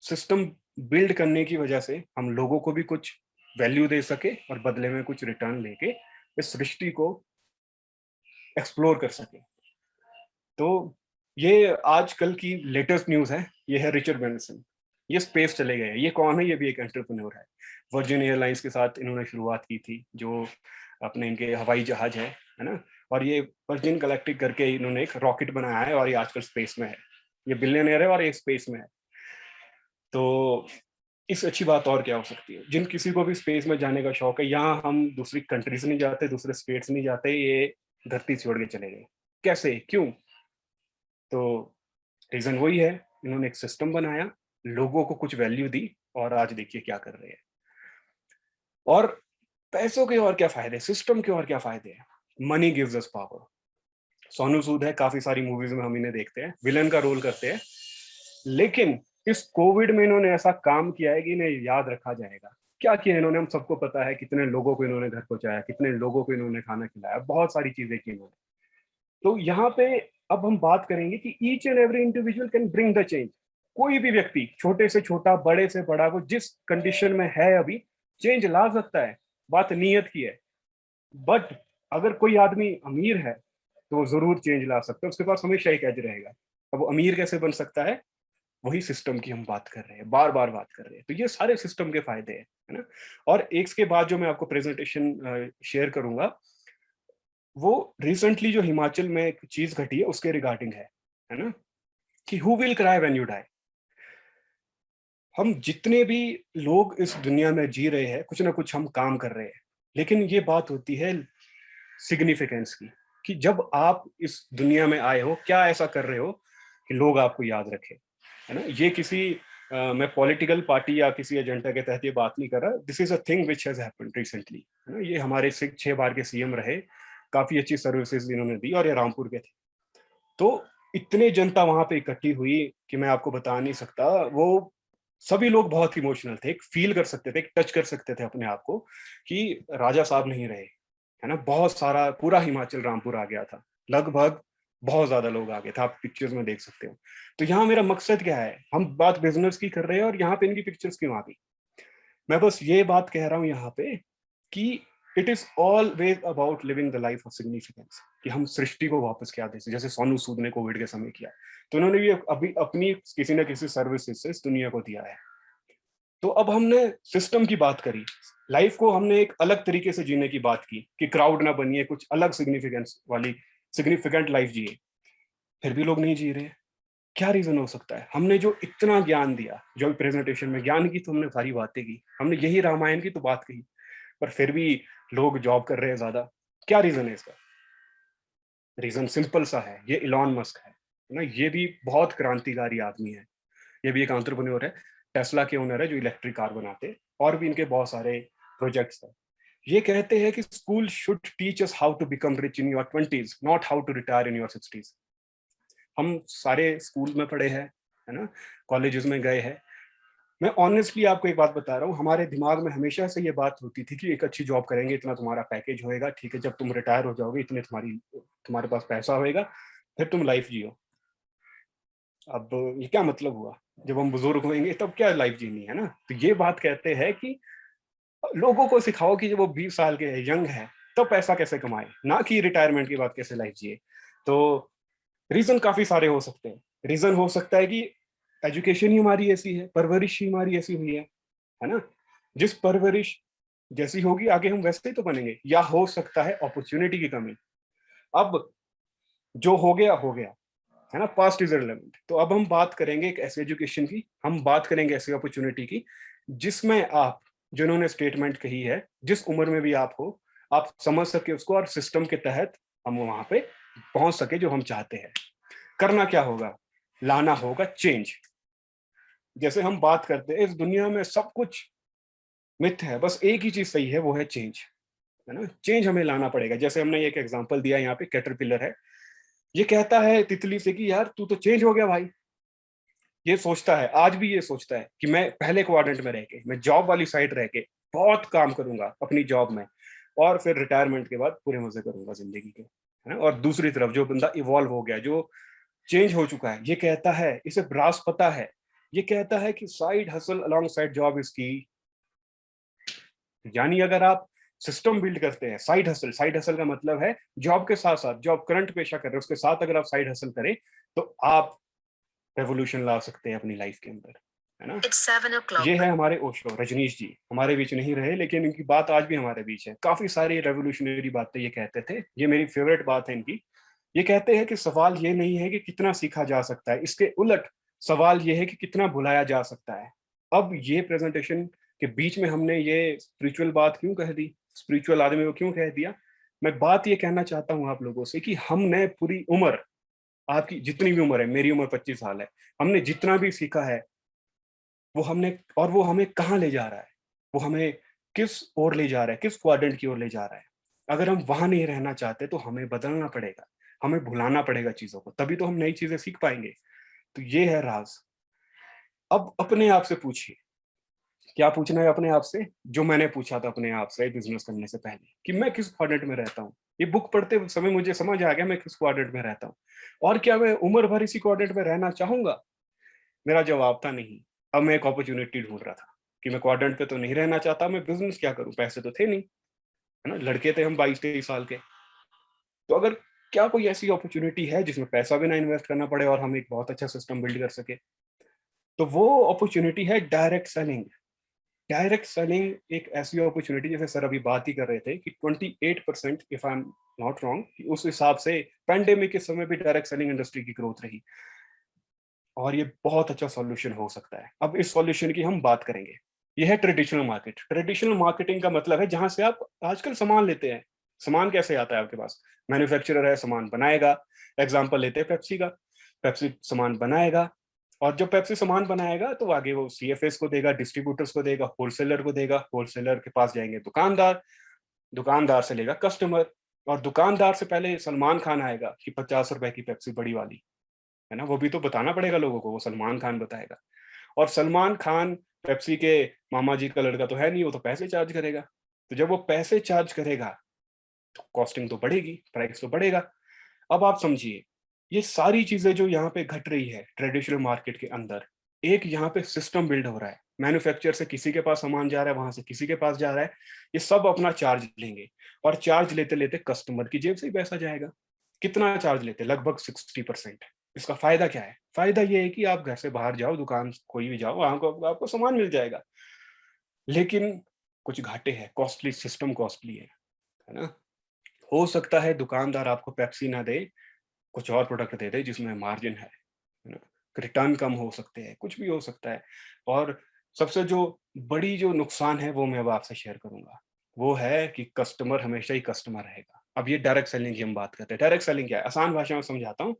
सिस्टम बिल्ड करने की वजह से हम लोगों को भी कुछ वैल्यू दे सके और बदले में कुछ रिटर्न लेके इस सृष्टि को एक्सप्लोर कर सके। तो ये आजकल की लेटेस्ट न्यूज़ है, ये है रिचर्ड ब्रैनसन। ये स्पेस चले गए हैं। ये कौन है? ये भी एक एंटरप्रेन्योर है। वर्जिन एयरलाइंस के साथ इन्होंने शुरुआत की थी, जो अपने इनके हवाई जहाज है ना? और ये वर्जिन गैलेक्टिक करके इन्होंने एक रॉकेट बनाया है और ये आजकल स्पेस में है। ये बिलियनियर है और ये स्पेस में है। तो इससे अच्छी बात और क्या हो सकती है? जिन किसी को भी स्पेस में जाने का शौक है, यहाँ हम दूसरी कंट्रीज नहीं जाते, दूसरे स्टेट्स नहीं जाते, ये धरती छोड़ के चले गए। कैसे? क्यों? तो रीजन वही है, इन्होंने एक सिस्टम बनाया, लोगों को कुछ वैल्यू दी, और आज देखिए क्या कर रहे हैं। और पैसों के और क्या फायदे, सिस्टम के और क्या फायदे हैं? Money gives us power. Sonu Sood है, काफी सारी मूवीज में हम इन्हें देखते हैं, विलन का रोल करते हैं। लेकिन इस कोविड में इन्होंने ऐसा काम किया है कि इन्हें याद रखा जाएगा। क्या किया इन्होंने? हम सबको पता है, कितने लोगों को इन्होंने घर पहुंचाया, कितने लोगों को इन्होंने खाना खिलाया, बहुत सारी चीजें की इन्होंने। तो यहाँ पे अब हम बात करेंगे कि each and every individual can bring the change. कोई भी व्यक्ति, छोटे से छोटा, बड़े से बड़ा, वो जिस कंडीशन में है अभी, चेंज ला सकता है। बात नीयत की है। बट अगर कोई आदमी अमीर है तो वो जरूर चेंज ला सकता है, उसके पास हमेशा एक एज रहेगा। अब वो अमीर कैसे बन सकता है? वही सिस्टम की हम बात कर रहे हैं, बार बार बात कर रहे हैं। तो ये सारे सिस्टम के फायदे हैं, है ना? और एक के बाद जो मैं आपको प्रेजेंटेशन शेयर करूंगा, वो रिसेंटली जो हिमाचल में एक चीज घटी है उसके रिगार्डिंग है ना? कि who will cry when you die. हम जितने भी लोग इस दुनिया में जी रहे हैं, कुछ ना कुछ हम काम कर रहे हैं, लेकिन ये बात होती है सिग्निफिकेंस की, कि जब आप इस दुनिया में आए हो, क्या ऐसा कर रहे हो कि लोग आपको याद रखें, है ना? ये किसी मैं पॉलिटिकल पार्टी या किसी एजेंडा के तहत ये बात नहीं कर रहा। This is a thing which has happened recently, है ना? ये हमारे 6 बार के सीएम रहे, काफी अच्छी सर्विसेज इन्होंने दी, और ये रामपुर के थे। तो इतने जनता वहां पे इकट्ठी हुई कि मैं आपको बता नहीं सकता। वो सभी लोग बहुत इमोशनल थे, एक फील कर सकते थे, एक टच कर सकते थे अपने आप को कि राजा साहब नहीं रहे, है ना? बहुत सारा, पूरा हिमाचल रामपुर आ गया था, लगभग बहुत ज्यादा लोग आ गए थे, आप पिक्चर्स में देख सकते हो। तो यहाँ मेरा मकसद क्या है? हम बात बिजनेस की कर रहे हैं और यहाँ पे इनकी पिक्चर्स क्यों आ गई? मैं बस ये बात कह रहा हूँ यहाँ पे कि it is always about living the life of significance, कि हम सृष्टि को वापस क्या दे। जैसे सोनू सूद ने कोविड के समय किया, तो उन्होंने भी अभी अपनी किसी न किसी सर्विसेज से इस दुनिया को दिया है। तो अब हमने सिस्टम की बात करी, लाइफ को हमने एक अलग तरीके से जीने की बात की, कि क्राउड ना बनिए, कुछ अलग सिग्निफिकेंस वाली सिग्निफिकेंट लाइफ जिए, फिर भी लोग नहीं जी रहे। क्या रीजन हो सकता है? हमने जो इतना ज्ञान दिया, जो प्रेजेंटेशन में ज्ञान की तो हमने सारी बातें की, हमने यही रामायण की तो बात कही, पर फिर भी लोग जॉब कर रहे हैं ज्यादा। क्या रीजन है इसका? रीजन सिंपल सा है, ये इलॉन मस्क है ना? ये भी बहुत क्रांतिकारी आदमी है। ये भी एक एंटरप्रेन्योर है, टेस्ला के ओनर है, जो इलेक्ट्रिक कार बनाते हैं, और भी इनके बहुत सारे प्रोजेक्ट्स हैं। ये कहते हैं कि school should teach us how to become rich in your 20s, not how to retire in your 60s। हम सारे स्कूल में पढ़े हैं, है ना? कॉलेजेस में गए हैं। मैं ऑनेस्टली आपको एक बात बता रहा हूँ, हमारे दिमाग में हमेशा से ये बात होती थी कि एक अच्छी जॉब करेंगे, इतना तुम्हारा पैकेज होएगा, ठीक है, जब तुम रिटायर हो जाओगे इतने तुम्हारे पास पैसा होएगा, फिर तुम लाइफ जियो। अब ये क्या मतलब हुआ? जब हम बुजुर्ग होंगे तब क्या लाइफ जीनी है ना? तो ये बात कहते हैं कि लोगों को सिखाओ कि जब वो 20 साल के यंग है तब पैसा कैसे कमाए, ना कि रिटायरमेंट के बाद कैसे लाइफ जिए। तो रीजन काफी सारे हो सकते हैं। रीजन हो सकता है कि एजुकेशन ही हमारी ऐसी है, परवरिश ही हमारी ऐसी हुई है ना? जिस परवरिश जैसी होगी आगे हम वैसे ही तो बनेंगे। या हो सकता है अपॉर्चुनिटी की कमी। अब जो हो गया, है ना? Past is irrelevant. तो अब हम बात करेंगे एक ऐसी एजुकेशन की, हम बात करेंगे ऐसी अपॉर्चुनिटी की जिसमें आप जिन्होंने स्टेटमेंट कही है, जिस उम्र में भी आप हो, आप समझ सके उसको और सिस्टम के तहत हम वहां पे पहुंच सके जो हम चाहते हैं। करना क्या होगा? लाना होगा चेंज। जैसे हम बात करते हैं, इस दुनिया में सब कुछ मिथ है, बस एक ही चीज सही है, वो है चेंज, है ना? चेंज हमें लाना पड़ेगा। जैसे हमने एक एग्जांपल दिया यहाँ पे, कैटरपिलर है, ये कहता है तितली से कि यार तू तो चेंज हो गया भाई। ये सोचता है, आज भी ये सोचता है कि मैं पहले क्वाड्रेंट में रह के, मैं जॉब वाली साइड रह के बहुत काम करूंगा अपनी जॉब में, और फिर रिटायरमेंट के बाद पूरे मजे करूंगा जिंदगी के, है ना? और दूसरी तरफ जो बंदा इवॉल्व हो गया, जो चेंज हो चुका है, ये कहता है, इसे राज पता है, ये कहता है कि side hustle along side job is की। यानी अगर आप सिस्टम बिल्ड करते हैं, साइड हसल का मतलब है जॉब के साथ साथ, जो आप करंट पेशा कर रहे हैं उसके साथ अगर आप साइड हसल करें, तो आप रेवोल्यूशन ला सकते हैं अपनी लाइफ के अंदर, है ना? ये है हमारे ओशो, रजनीश जी हमारे बीच नहीं रहे, लेकिन इनकी बात आज भी हमारे बीच है। काफी सारी रेवोल्यूशनरी बातें ये कहते थे, ये मेरी फेवरेट बात है इनकी। ये कहते हैं कि सवाल ये नहीं है कि कितना सीखा जा सकता है, इसके उलट सवाल ये है कि कितना भुलाया जा सकता है। अब ये प्रेजेंटेशन के बीच में हमने ये स्पिरिचुअल बात क्यों कह दी, स्पिरिचुअल आदमी को क्यों कह दिया? मैं बात ये कहना चाहता हूँ आप लोगों से कि हमने पूरी उम्र, आपकी जितनी भी उम्र है, मेरी उम्र 25 साल है, हमने जितना भी सीखा है वो हमने, और वो हमें कहाँ ले जा रहा है, वो हमें किस ओर ले जा रहा है, किस क्वाड्रेंट की ओर ले जा रहा है। अगर हम वहां नहीं रहना चाहते तो हमें बदलना पड़ेगा, हमें भुलाना पड़ेगा चीजों को, तभी तो हम नई चीजें सीख पाएंगे। तो ये है राज। अब अपने आप से पूछिए, क्या पूछना है अपने आप से, जो मैंने पूछा था अपने आप से बिजनेस करने से पहले, कि मैं किस क्वाड्रेंट में रहता हूँ। ये बुक पढ़ते समय मुझे समझ आ गया मैं किस क्वाड्रेंट में रहता हूँ, और क्या मैं उम्र भर इसी क्वाड्रेंट में रहना चाहूंगा? मेरा जवाब था नहीं। अब मैं एक अपॉर्चुनिटी ढूंढ रहा था कि मैं क्वाड्रेंट पे तो नहीं रहना चाहता, मैं बिजनेस क्या करूं, पैसे तो थे नहीं, है ना? लड़के थे हम 22-23 साल के। तो अगर क्या कोई ऐसी अपॉर्चुनिटी है जिसमें पैसा भी ना इन्वेस्ट करना पड़े और हम एक बहुत अच्छा सिस्टम बिल्ड कर सके, तो वो अपॉर्चुनिटी है डायरेक्ट सेलिंग। डायरेक्ट सेलिंग एक ऐसी अपॉर्चुनिटी, जैसे सर अभी बात ही कर रहे थे कि 28%, if I am not wrong, उस हिसाब से पैंडेमिक के समय भी डायरेक्ट सेलिंग इंडस्ट्री की ग्रोथ रही, और ये बहुत अच्छा सॉल्यूशन हो सकता है। अब इस सॉल्यूशन की हम बात करेंगे। ये है ट्रेडिशनल मार्केट। ट्रेडिशनल मार्केटिंग का मतलब है जहां से आप आजकल सामान लेते हैं। सामान कैसे आता है आपके पास? मैन्युफैक्चरर है, सामान बनाएगा। एग्जांपल लेते हैं पेप्सी का। पेप्सी सामान बनाएगा, और जब पेप्सी सामान बनाएगा तो आगे वो सीएफएस को देगा, डिस्ट्रीब्यूटर्स को देगा, होलसेलर को देगा, होलसेलर के पास जाएंगे दुकानदार, दुकानदार से लेगा कस्टमर, और दुकानदार से पहले सलमान खान आएगा कि 50 रुपए की पेप्सी बड़ी वाली, है ना? वो भी तो बताना पड़ेगा लोगों को, वो सलमान खान बताएगा। और सलमान खान पेप्सी के मामा जी का लड़का तो है नहीं, वो तो पैसे चार्ज करेगा। तो जब वो पैसे चार्ज करेगा तो कॉस्टिंग तो बढ़ेगी, प्राइस तो बढ़ेगा। अब आप समझिए, ये सारी चीजें जो यहाँ पे घट रही है ट्रेडिशनल मार्केट के अंदर, एक यहाँ पे सिस्टम बिल्ड हो रहा है। मैन्युफैक्चर से किसी के पास सामान जा रहा है, वहां से किसी के पास जा रहा है, ये सब अपना चार्ज लेंगे, और चार्ज लेते लेते कस्टमर की जेब से ही पैसा जाएगा। कितना चार्ज लेते? लगभग 60%। इसका फायदा क्या है? फायदा ये है कि आप घर से बाहर जाओ, दुकान कोई भी जाओ, आपको सामान मिल जाएगा। लेकिन कुछ घाटे हैं, कॉस्टली, सिस्टम कॉस्टली है ना? हो सकता है दुकानदार आपको पेप्सी ना दे, कुछ और प्रोडक्ट दे दे जिसमें मार्जिन है ना? रिटर्न कम हो सकते हैं, कुछ भी हो सकता है। और सबसे जो बड़ी जो नुकसान है वो मैं अब आपसे शेयर करूंगा, वो है कि कस्टमर हमेशा ही कस्टमर रहेगा। अब ये डायरेक्ट सेलिंग की हम बात करते हैं। डायरेक्ट सेलिंग क्या है? आसान भाषा में समझाता हूँ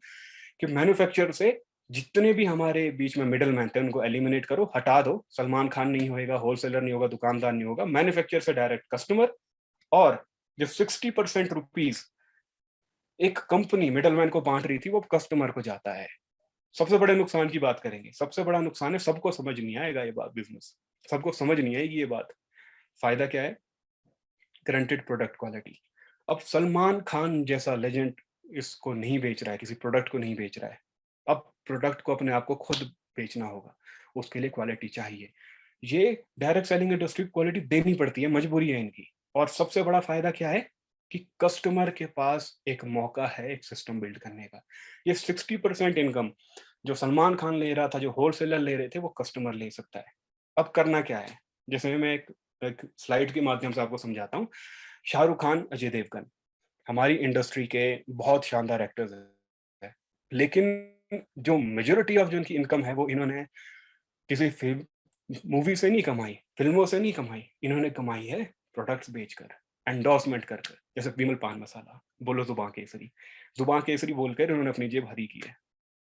कि मैन्युफैक्चरर से जितने भी हमारे बीच में मिडल मैन थे उनको एलिमिनेट करो, हटा दो। सलमान खान नहीं होएगा, होलसेलर नहीं होगा, दुकानदार नहीं होगा, मैन्युफैक्चरर से डायरेक्ट कस्टमर। और जो 60% रुपीज एक कंपनी मिडलमैन को बांट रही थी, वो कस्टमर को जाता है। सबसे बड़े नुकसान की बात करेंगे। सबसे बड़ा नुकसान है, सबको समझ नहीं आएगा ये बात, बिजनेस सबको समझ नहीं आएगी ये बात। फायदा क्या है? Guaranteed product quality. अब सलमान खान जैसा लेजेंड इसको नहीं बेच रहा है, किसी प्रोडक्ट को नहीं बेच रहा है। अब प्रोडक्ट को अपने आप को खुद बेचना होगा, उसके लिए क्वालिटी चाहिए। ये डायरेक्ट सेलिंग इंडस्ट्री को क्वालिटी देनी पड़ती है, मजबूरी है इनकी। और सबसे बड़ा फायदा क्या है कि कस्टमर के पास एक मौका है एक सिस्टम बिल्ड करने का। ये 60% इनकम जो सलमान खान ले रहा था, जो होलसेलर ले रहे थे, वो कस्टमर ले सकता है। अब करना क्या है? जैसे मैं एक स्लाइड के माध्यम से आपको समझाता हूँ। शाहरुख खान, अजय देवगन हमारी इंडस्ट्री के बहुत शानदार एक्टर्स हैं, लेकिन जो मेजोरिटी ऑफ जो इनकी इनकम है वो इन्होंने किसी फिल्म मूवी से नहीं कमाई, फिल्मों से नहीं कमाई, इन्होंने कमाई है प्रोडक्ट्स बेचकर, एंडोर्समेंट कर कर। जैसे विमल पान मसाला, बोलो जुबां केसरी, जुबां केसरी बोलकर इन्होंने अपनी जेब हरी की है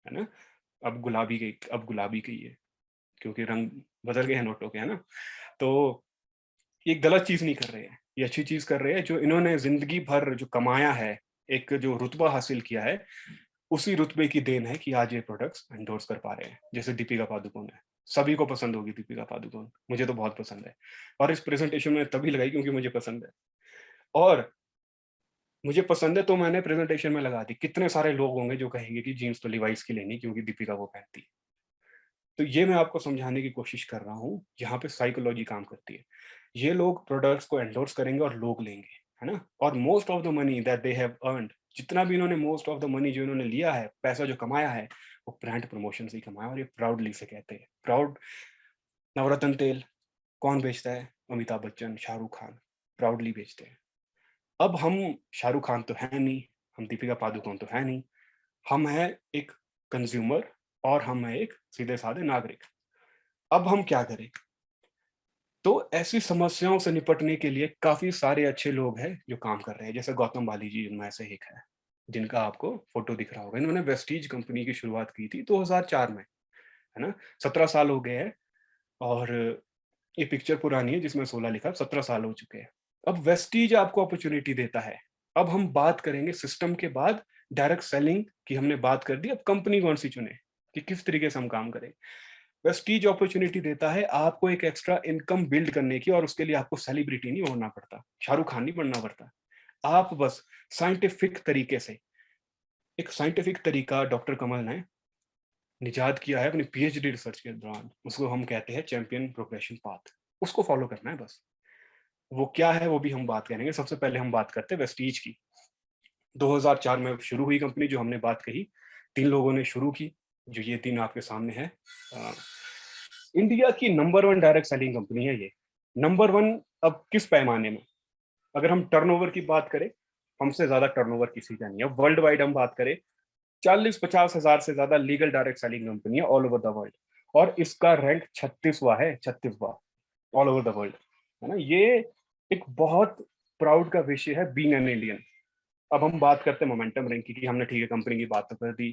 ना। अब गुलाबी की है, क्योंकि रंग बदल गए हैं नोटों के, है ना। तो ये गलत चीज नहीं कर रहे हैं, ये अच्छी चीज कर रहे हैं। जो इन्होंने जिंदगी भर जो कमाया है, एक जो रुतबा हासिल किया है, उसी रुतबे की देन है कि आज ये प्रोडक्ट्स एंडोर्स कर पा रहे हैं। जैसे दीपिका पादुकोण है, सभी को पसंद होगी दीपिका पादुकोण, मुझे तो बहुत पसंद है। और इस प्रेजेंटेशन में तभी लगाई क्योंकि मुझे पसंद है, और मुझे पसंद है तो मैंने प्रेजेंटेशन में लगा दी। कितने सारे लोग होंगे जो कहेंगे कि जीन्स तो लिवाइस की लेनी क्योंकि दीपिका वो पहनती है। तो ये मैं आपको समझाने की कोशिश कर रहा हूँ, यहाँ पे साइकोलॉजी काम करती है। ये लोग प्रोडक्ट्स को एंडोर्स करेंगे और लोग लेंगे, है ना। और most of the money that they have earned, जितना भी इन्होंने, मोस्ट ऑफ द मनी जो इन्होंने लिया है, पैसा जो कमाया है, वो ब्रांड प्रमोशन से ही कमाया। और ये प्राउडली से कहते हैं, प्राउड। नवरत्न तेल कौन बेचता है? अमिताभ बच्चन, शाहरुख खान प्राउडली बेचते हैं। अब हम शाहरुख खान तो है नहीं, हम दीपिका पादुकोण तो है नहीं, हम है एक कंज्यूमर, और हम है एक सीधे साधे नागरिक। अब हम क्या करें? तो ऐसी समस्याओं से निपटने के लिए काफ़ी सारे अच्छे लोग हैं जो काम कर रहे हैं। जैसे गौतम बाली जी इनमें से एक है, जिनका आपको फ़ोटो दिख रहा होगा। इन्होंने वेस्टीज कंपनी की शुरुआत की थी 2004 में, है ना? 17 साल हो गए हैं, और ये पिक्चर पुरानी है जिसमें 16 लिखा है, 17 साल हो चुके हैं। अब वेस्टीज आपको अपॉर्च्युनिटी देता है। अब हम बात करेंगे सिस्टम के बाद डायरेक्ट सेलिंग की, हमने बात कर दी। अब कंपनी कौन-सी चुने कि किस तरीके से हम काम करें। प्रेस्टीज अपॉर्चुनिटी देता है आपको एक एक्स्ट्रा इनकम बिल्ड करने की, और उसके लिए आपको सेलिब्रिटी नहीं होना पड़ता, शाहरुख खान नहीं बनना पड़ता। आप बस साइंटिफिक तरीके से, एक साइंटिफिक तरीका डॉक्टर कमल ने निजात किया है अपनी पीएचडी रिसर्च के दौरान, उसको हम कहते हैं चैंपियन प्रोग्रेशन पाथ। उसको फॉलो करना है बस। वो क्या है वो भी हम बात करेंगे। सबसे पहले हम बात करते हैं वेस्टीज की। 2004 में शुरू हुई कंपनी, जो हमने बात कही, 3 लोगों ने शुरू की, जो ये 3 आपके सामने है। इंडिया की नंबर 1 डायरेक्ट सेलिंग कंपनी है ये। नंबर 1 अब किस पैमाने में? अगर हम टर्नओवर की बात करें, हमसे ज्यादा टर्नओवर किसी का नहीं है। वर्ल्ड वाइड हम बात करें, 40-50 हजार से ज्यादा लीगल डायरेक्ट सेलिंग कंपनी है ऑल ओवर द वर्ल्ड, और इसका रैंक 36वां है, 36वां ऑल ओवर द वर्ल्ड, है ना। ये एक बहुत प्राउड का विषय है बीइंग एन इंडियन। अब हम बात करते हैं मोमेंटम रैंक की, कि हमने ठीक है कंपनी की बात तो कर दी,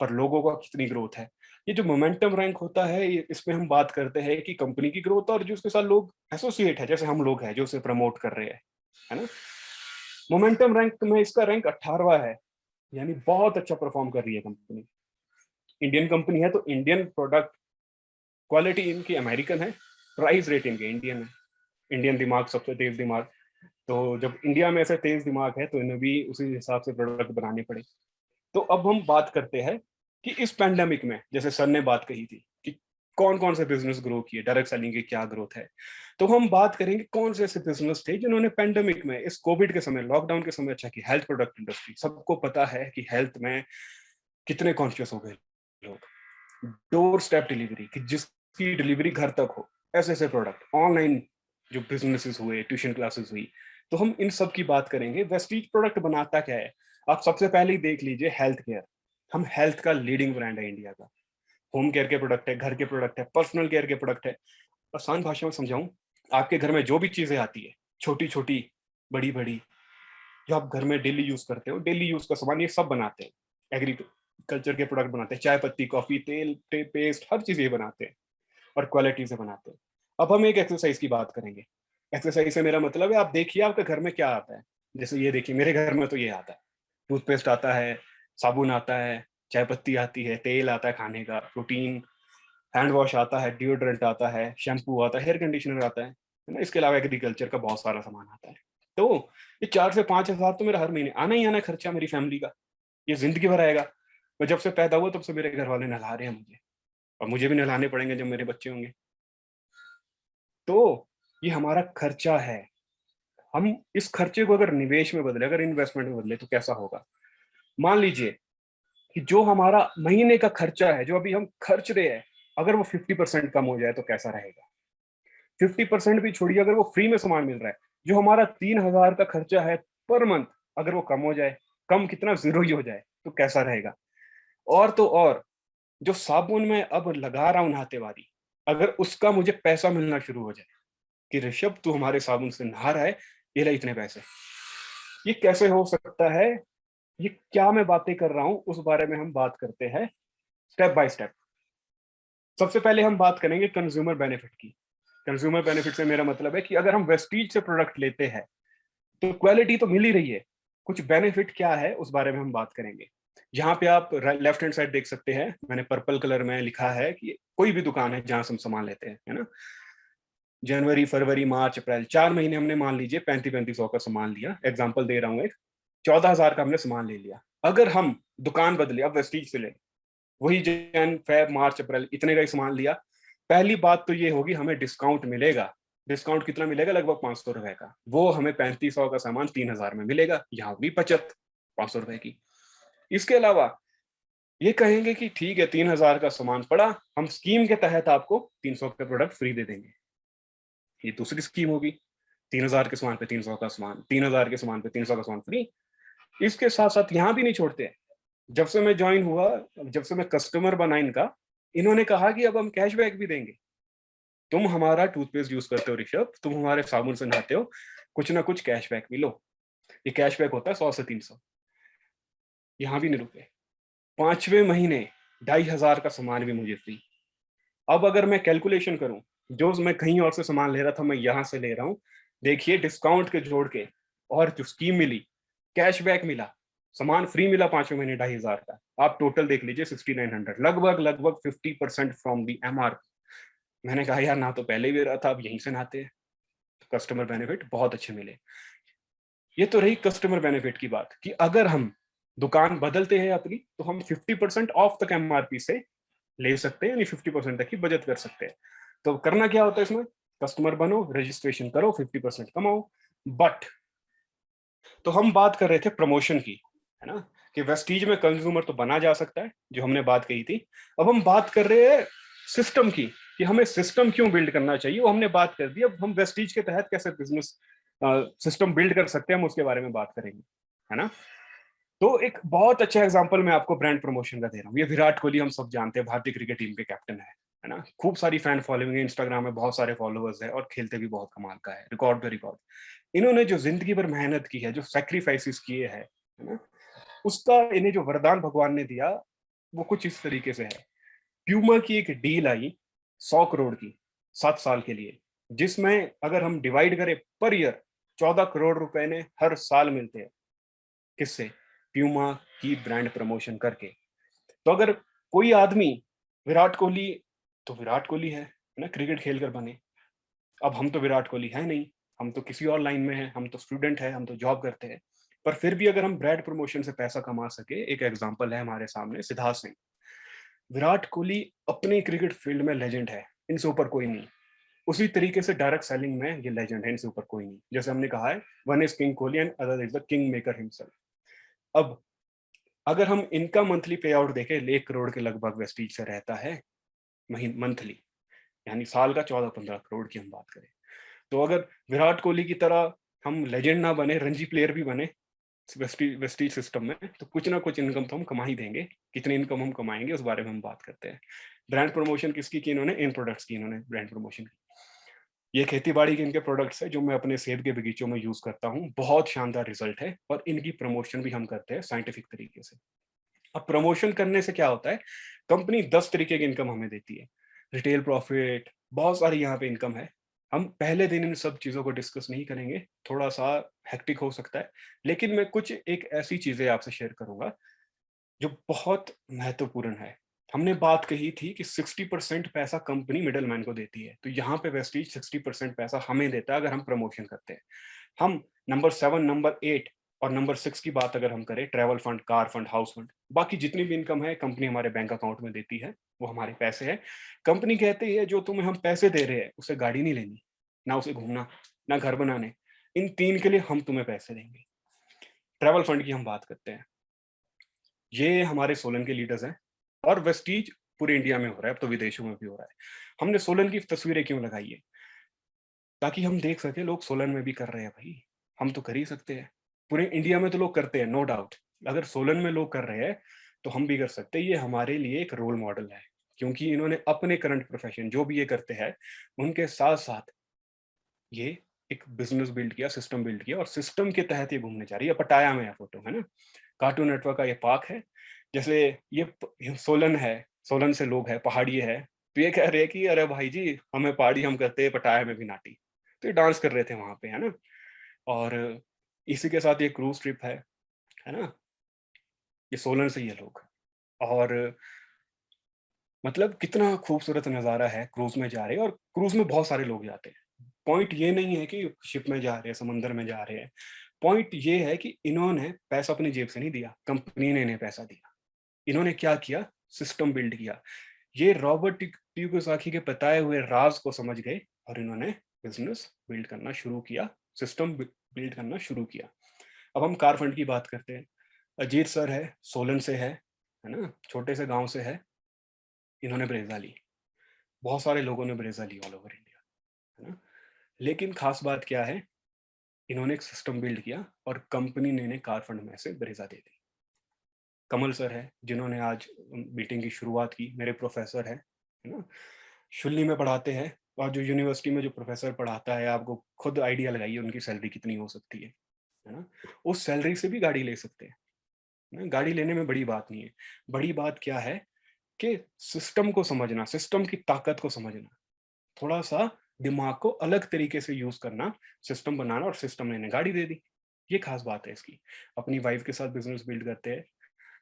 पर लोगों का कितनी ग्रोथ है। ये जो मोमेंटम रैंक होता है, इसमें हम बात करते हैं कि कंपनी की ग्रोथ और जो उसके साथ लोग एसोसिएट है, जैसे हम लोग हैं जो उसे प्रमोट कर रहे हैं, है ना। मोमेंटम रैंक में इसका रैंक 18वां है, यानी बहुत अच्छा परफॉर्म कर रही है कंपनी। इंडियन कंपनी है तो इंडियन प्रोडक्ट, क्वालिटी इनकी अमेरिकन है, प्राइस रेट इनके इंडियन है। इंडियन दिमाग सबसे तेज दिमाग, तो जब इंडिया में ऐसे तेज दिमाग है तो इन्हें भी उसी हिसाब से प्रोडक्ट बनाने पड़े। तो अब हम बात करते हैं कि इस पैंडेमिक में, जैसे सर ने बात कही थी कि कौन कौन से बिजनेस ग्रो किए, डायरेक्ट सेलिंग की क्या ग्रोथ है, तो हम बात करेंगे कौन से ऐसे बिजनेस थे जिन्होंने पैंडेमिक में, इस कोविड के समय, लॉकडाउन के समय अच्छा किया। हेल्थ प्रोडक्ट इंडस्ट्री, सबको पता है कि हेल्थ में कितने कॉन्शियस हो गए लोग। डोर स्टेप डिलीवरी, कि जिसकी डिलीवरी घर तक हो, ऐसे ऐसे प्रोडक्ट, ऑनलाइन जो बिजनेसेस हुए, ट्यूशन क्लासेस हुई, तो हम इन सब की बात करेंगे। वेस्टीज प्रोडक्ट बनाता क्या है? आप सबसे पहले ही देख लीजिए, हेल्थ केयर। हम हेल्थ का लीडिंग ब्रांड है इंडिया का। होम केयर के प्रोडक्ट है, घर के प्रोडक्ट है, पर्सनल केयर के प्रोडक्ट है। आसान भाषा में समझाऊं, आपके घर में जो भी चीजें आती है, छोटी छोटी, बड़ी बड़ी, जो आप घर में डेली यूज करते हो, डेली यूज का सामान, ये सब बनाते हैं। एग्रीकल्चर के प्रोडक्ट बनाते हैं, चाय पत्ती, कॉफी, तेल, पेस्ट, हर चीज ये बनाते हैं, और क्वालिटी से बनाते हैं। अब हम एक एक्सरसाइज की बात करेंगे। एक्सरसाइज से मेरा मतलब है, आप देखिए आपके घर में क्या आता है। जैसे ये देखिए, मेरे घर में तो ये आता है, टूथपेस्ट आता है, साबुन आता है, चाय पत्ती आती है, तेल आता है खाने का, प्रोटीन, हैंड वॉश आता है, डिओड्रेंट आता है, शैम्पू आता है, हेयर कंडीशनर आता है ना। इसके अलावा एग्रीकल्चर का बहुत सारा सामान आता है। तो ये 4 से 5 हजार तो मेरा हर महीने आना ही आना खर्चा मेरी फैमिली का, ये जिंदगी भर आएगा। मैं जब से पैदा हुआ तब से मेरे घर वाले नहला रहे हैं मुझे, और मुझे भी नहलाने पड़ेंगे जब मेरे बच्चे होंगे। तो ये हमारा खर्चा है। हम इस खर्चे को अगर निवेश में बदले, अगर इन्वेस्टमेंट में बदले, तो कैसा होगा? मान लीजिए कि जो हमारा महीने का खर्चा है, जो अभी हम खर्च रहे हैं, अगर वो 50% कम हो जाए तो कैसा रहेगा? 50% भी छोड़िए, अगर वो फ्री में सामान मिल रहा है, जो हमारा 3,000 का खर्चा है पर मंथ, अगर वो कम हो जाए, कम कितना, जीरो ही हो जाए, तो कैसा रहेगा? और तो और, जो साबुन में अब लगा रहा हूं नहाते वाली, अगर उसका मुझे पैसा मिलना शुरू हो जाए, कि ऋषभ तू हमारे साबुन से नहा रहा है, ये ले इतने पैसे। ये कैसे हो सकता है? ये क्या मैं बातें कर रहा हूं, उस बारे में हम बात करते हैं स्टेप बाय स्टेप। सबसे पहले हम बात करेंगे कंज्यूमर बेनिफिट की। कंज्यूमर बेनिफिट से मेरा मतलब है कि अगर हम वेस्टीज से प्रोडक्ट लेते हैं तो क्वालिटी तो मिल ही रही है, कुछ बेनिफिट क्या है उस बारे में हम बात करेंगे। यहाँ पे आप लेफ्ट हैंड साइड देख सकते हैं, मैंने पर्पल कलर में लिखा है कि कोई भी दुकान है जहां से हम सामान लेते हैं, है ना। जनवरी, फरवरी, मार्च, अप्रैल, 4 महीने हमने मान लीजिए 3500 का सामान लिया, एग्जाम्पल दे रहा हूँ एक, 14,000 का हमने सामान ले लिया। अगर हम दुकान बदले, अब वेस्टीज से ले, वही जन, फेब, मार्च, अप्रैल, इतने का ही सामान लिया, पहली बात तो ये होगी हमें डिस्काउंट मिलेगा। डिस्काउंट कितना मिलेगा? लगभग 500 रुपए का। वो हमें 3500 का सामान 3000 में मिलेगा, यहाँ भी बचत 500 रुपए की। इसके अलावा ये कहेंगे कि ठीक है 3000 का सामान पड़ा, हम स्कीम के तहत आपको 300 के प्रोडक्ट फ्री दे देंगे। ये दूसरी स्कीम होगी, 3000 के सामान पे 300 का सामान, 3000 के सामान पे 300 का सामान फ्री। इसके साथ साथ यहाँ भी नहीं छोड़ते। जब से मैं ज्वाइन हुआ, जब से मैं कस्टमर बना इनका, इन्होंने कहा कि अब हम कैशबैक भी देंगे। तुम हमारा टूथपेस्ट यूज करते हो ऋषभ, तुम हमारे साबुन से नहाते हो, कुछ ना कुछ कैशबैक भी लो। ये कैशबैक होता है 100 से 300। यहाँ भी नहीं रुके, 5वें महीने 2500 का सामान भी मुझे फ्री। अब अगर मैं कैलकुलेशन करूं, जो मैं कहीं और से सामान ले रहा था मैं यहां से ले रहा हूं, देखिए डिस्काउंट के जोड़ के, और जो स्कीम मिली, कैशबैक मिला, सामान फ्री मिला 5वें महीने 2500 का, आप टोटल देख लीजिए 6900, लगभग लगभग 50% फ्रॉम दी MR। मैंने कहा यार ना तो पहले भी रहा था, अब यहीं से नहाते हैं। कस्टमर बेनिफिट बहुत अच्छे मिले। ये तो रही कस्टमर बेनिफिट की बात, कि अगर हम दुकान बदलते हैं अपनी तो हम 50% ऑफ तक MRP से ले सकते हैं, यानी 50% तक की बचत कर सकते हैं। तो करना क्या होता है इसमें? कस्टमर बनो, रजिस्ट्रेशन करो, 50% कमाओ। बट तो हम बात कर रहे थे प्रमोशन की, है ना, कि वेस्टीज में कंज्यूमर तो बना जा सकता है, जो हमने बात कही थी। अब हम बात कर रहे हैं सिस्टम की, कि हमें सिस्टम क्यों बिल्ड करना चाहिए, वो हमने बात कर दी। अब हम वेस्टीज के तहत कैसे बिजनेस सिस्टम बिल्ड कर सकते हैं, हम उसके बारे में बात करेंगे, है ना। तो एक बहुत अच्छा एग्जांपल मैं आपको ब्रांड प्रमोशन का दे रहा हूँ। ये विराट कोहली हम सब जानते हैं, भारतीय क्रिकेट टीम के कैप्टन है ना। खूब सारी फैन फॉलोइंग है, इंस्टाग्राम में बहुत सारे फॉलोअर्स है, और खेलते भी बहुत कमाल का है, रिकॉर्ड पे रिकॉर्ड। इन्होंने जो जिंदगी भर मेहनत की है, जो सेक्रीफाइसेस किए हैं, है ना, उसका इन्हें जो वरदान भगवान ने दिया, वो कुछ इस तरीके से है। प्यूमा की एक डील आई 100 करोड़ की 7 साल के लिए, जिसमें अगर हम डिवाइड करें पर ईयर, 14 करोड़ रुपए ने हर साल मिलते हैं। किससे? प्यूमा की ब्रांड प्रमोशन करके। तो अगर कोई आदमी, विराट कोहली तो विराट कोहली है ना, क्रिकेट खेलकर बने। अब हम तो विराट कोहली है नहीं, हम तो किसी और लाइन में हैं, हम तो स्टूडेंट है, हम तो जॉब करते हैं। पर फिर भी अगर हम ब्रांड प्रमोशन से पैसा कमा सके, एक एग्जांपल है हमारे सामने, सिद्धार्थ सिंह। विराट कोहली अपने क्रिकेट फील्ड में लेजेंड है, इनसे ऊपर कोई नहीं। उसी तरीके से डायरेक्ट सेलिंग में ये लेजेंड है, इनसे ऊपर कोई नहीं। जैसे हमने कहा है, one is king Kohli and other is the king maker himself. अब अगर हम इनका मंथली पे आउट देखें, 1 करोड़ के लगभग वेस्टीज से रहता है मंथली, यानी साल का 14-15 करोड़ की हम बात करें। तो अगर विराट कोहली की तरह हम लेजेंड ना बने, रणजी प्लेयर भी बने वेस्टीज सिस्टम में, तो कुछ ना कुछ इनकम तो हम कमा ही देंगे। कितनी इनकम हम कमाएंगे उस बारे में हम बात करते हैं। ब्रांड प्रमोशन किसकी की इन्होंने? इन प्रोडक्ट्स की इन्होंने ब्रांड प्रमोशन की। ये खेती बाड़ी के इनके प्रोडक्ट्स है, जो मैं अपने सेब के बगीचों में यूज करता हूँ, बहुत शानदार रिजल्ट है, और इनकी प्रमोशन भी हम करते हैं साइंटिफिक तरीके से। अब प्रमोशन करने से क्या होता है, कंपनी 10 तरीके की इनकम हमें देती है। रिटेल प्रॉफिट, बहुत सारी यहाँ पे इनकम है। हम पहले दिन इन सब चीजों को डिस्कस नहीं करेंगे, थोड़ा सा हेक्टिक हो सकता है, लेकिन मैं कुछ एक ऐसी चीजें आपसे शेयर करूंगा जो बहुत महत्वपूर्ण है। हमने बात कही थी कि 60% पैसा कंपनी मिडल मैन को देती है, तो यहाँ पे वेस्टीज 60% पैसा हमें देता है अगर हम प्रमोशन करते हैं। हम नंबर 7, नंबर 8 और नंबर 6 की बात अगर हम करें, travel fund, car fund, house fund, बाकी जितनी भी इनकम है कंपनी हमारे बैंक अकाउंट में देती है, वो हमारे पैसे हैं। कंपनी कहती है जो तुम्हें हम पैसे दे रहे हैं उसे गाड़ी नहीं लेनी, ना उसे घूमना, ना घर बनाने, इन 3 के लिए हम तुम्हें पैसे देंगे। ट्रैवल फंड की हम बात करते हैं, ये हमारे सोलन के लीडर्स हैं, और वेस्टीज पूरे इंडिया में हो रहा है, अब तो विदेशों में भी हो रहा है। हमने सोलन की तस्वीरें क्यों लगाई है? ताकि हम देख सके लोग सोलन में भी कर रहे हैं भाई, हम तो कर ही सकते हैं। पूरे इंडिया में तो लोग करते हैं, नो डाउट। अगर सोलन में लोग कर रहे हैं तो हम भी कर सकते हैं। ये हमारे लिए एक रोल मॉडल है, क्योंकि इन्होंने अपने करंट प्रोफेशन जो भी ये करते हैं, उनके साथ साथ ये एक बिजनेस बिल्ड किया, सिस्टम बिल्ड किया, और सिस्टम के तहत ये घूमने जा रही है। पटाया में है फोटो, है ना, कार्टून नेटवर्क का ये पार्क है। जैसे ये सोलन है, सोलन से लोग है, पहाड़ी है, तो ये कह रहे हैं कि अरे भाई जी, हमें पहाड़ी हम करते हैं, पटाया में भी नाटी। तो ये डांस कर रहे थे वहां पे, है ना। और इसी के साथ ये क्रूज ट्रिप है ना, ये सोलन से ये लोग। और मतलब कितना खूबसूरत नज़ारा है, क्रूज में जा रहे हैं, और क्रूज में बहुत सारे लोग जाते हैं। पॉइंट ये नहीं है कि शिप में जा रहे हैं, समुद्र में जा रहे हैं। पॉइंट ये है कि इन्होंने पैसा अपनी जेब से नहीं दिया, कंपनी ने इन्हें पैसा दिया। इन्होंने क्या किया, सिस्टम बिल्ड किया। ये रॉबर्ट कियोसाकी के बताए हुए राज को समझ गए और इन्होंने बिजनेस बिल्ड करना शुरू किया, सिस्टम बिल्ड करना शुरू किया। अब हम कार फंड की बात करते हैं। अजीत सर है, सोलन से है ना, छोटे से गांव से है। इन्होंने ब्रेजा ली, बहुत सारे लोगों ने ब्रेजा ली ऑल ओवर इंडिया, है ना। लेकिन खास बात क्या है, इन्होंने एक सिस्टम बिल्ड किया और कंपनी ने इन्हें कार फंड में से ब्रेजा दे दी। कमल सर है, जिन्होंने आज मीटिंग की शुरुआत की, मेरे प्रोफेसर है ना, शुल्ली में पढ़ाते हैं। और जो यूनिवर्सिटी में जो प्रोफेसर पढ़ाता है, आपको खुद आइडिया लगाइए उनकी सैलरी कितनी हो सकती है ना। उस सैलरी से भी गाड़ी ले सकते हैं ना। गाड़ी लेने में बड़ी बात नहीं है। बड़ी बात क्या है कि सिस्टम को समझना, सिस्टम की ताकत को समझना, थोड़ा सा दिमाग को अलग तरीके से यूज करना, सिस्टम बनाना, और सिस्टम ने इन्हें गाड़ी दे दी। ये खास बात है इसकी। अपनी वाइफ के साथ बिजनेस बिल्ड करते हैं,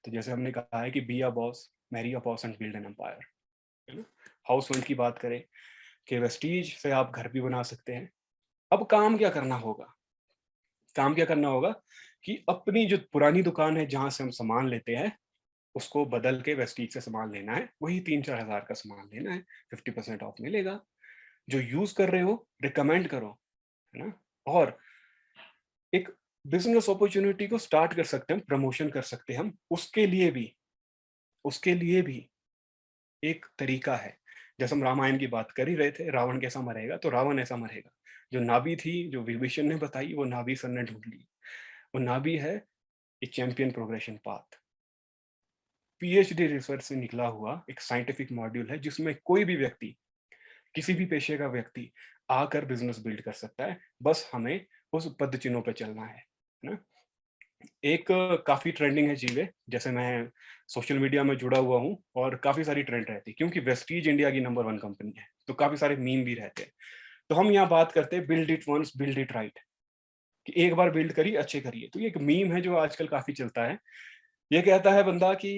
तो जैसे हमने कहा है कि be a boss, marry a boss and build an empire, है ना। हाउस होल्ड की बात करें कि वेस्टीज से आप घर भी बना सकते हैं। अब काम क्या करना होगा, काम क्या करना होगा कि अपनी जो पुरानी दुकान है जहां से हम सामान लेते हैं, उसको बदल के वेस्टीज से सामान लेना है। वही 3-4 हज़ार का सामान लेना है, 50% ऑफ मिलेगा। जो यूज कर रहे हो रिकमेंड करो, है ना। और एक बिजनेस अपॉर्चुनिटी को स्टार्ट कर सकते हैं, प्रमोशन कर सकते हैं हम। उसके लिए भी एक तरीका है। जैसे हम रामायण की बात कर ही रहे थे, रावण कैसा मरेगा, तो रावण ऐसा मरेगा। जो नाभि थी, जो विभीषण ने बताई, वो नाभि सर ने ढूंढ ली। वो नाभि है ये champion progression path, PhD research से निकला हुआ एक साइंटिफिक मॉड्यूल है, जिसमें कोई भी व्यक्ति, किसी भी पेशे का व्यक्ति आकर बिजनेस बिल्ड कर सकता है। बस हमें उस पद चिन्हों पे चलना है ना। एक काफी ट्रेंडिंग है चीजें, जैसे मैं सोशल मीडिया में जुड़ा हुआ हूँ और काफी सारी ट्रेंड रहती है, क्योंकि वेस्टीज इंडिया की नंबर 1 कंपनी है, तो काफी सारे मीम भी रहते हैं। तो हम यहाँ बात करते हैं build it once build it right, कि एक बार बिल्ड करिए, अच्छे करिए। तो ये एक मीम है जो आजकल काफी चलता है। ये कहता है बंदा कि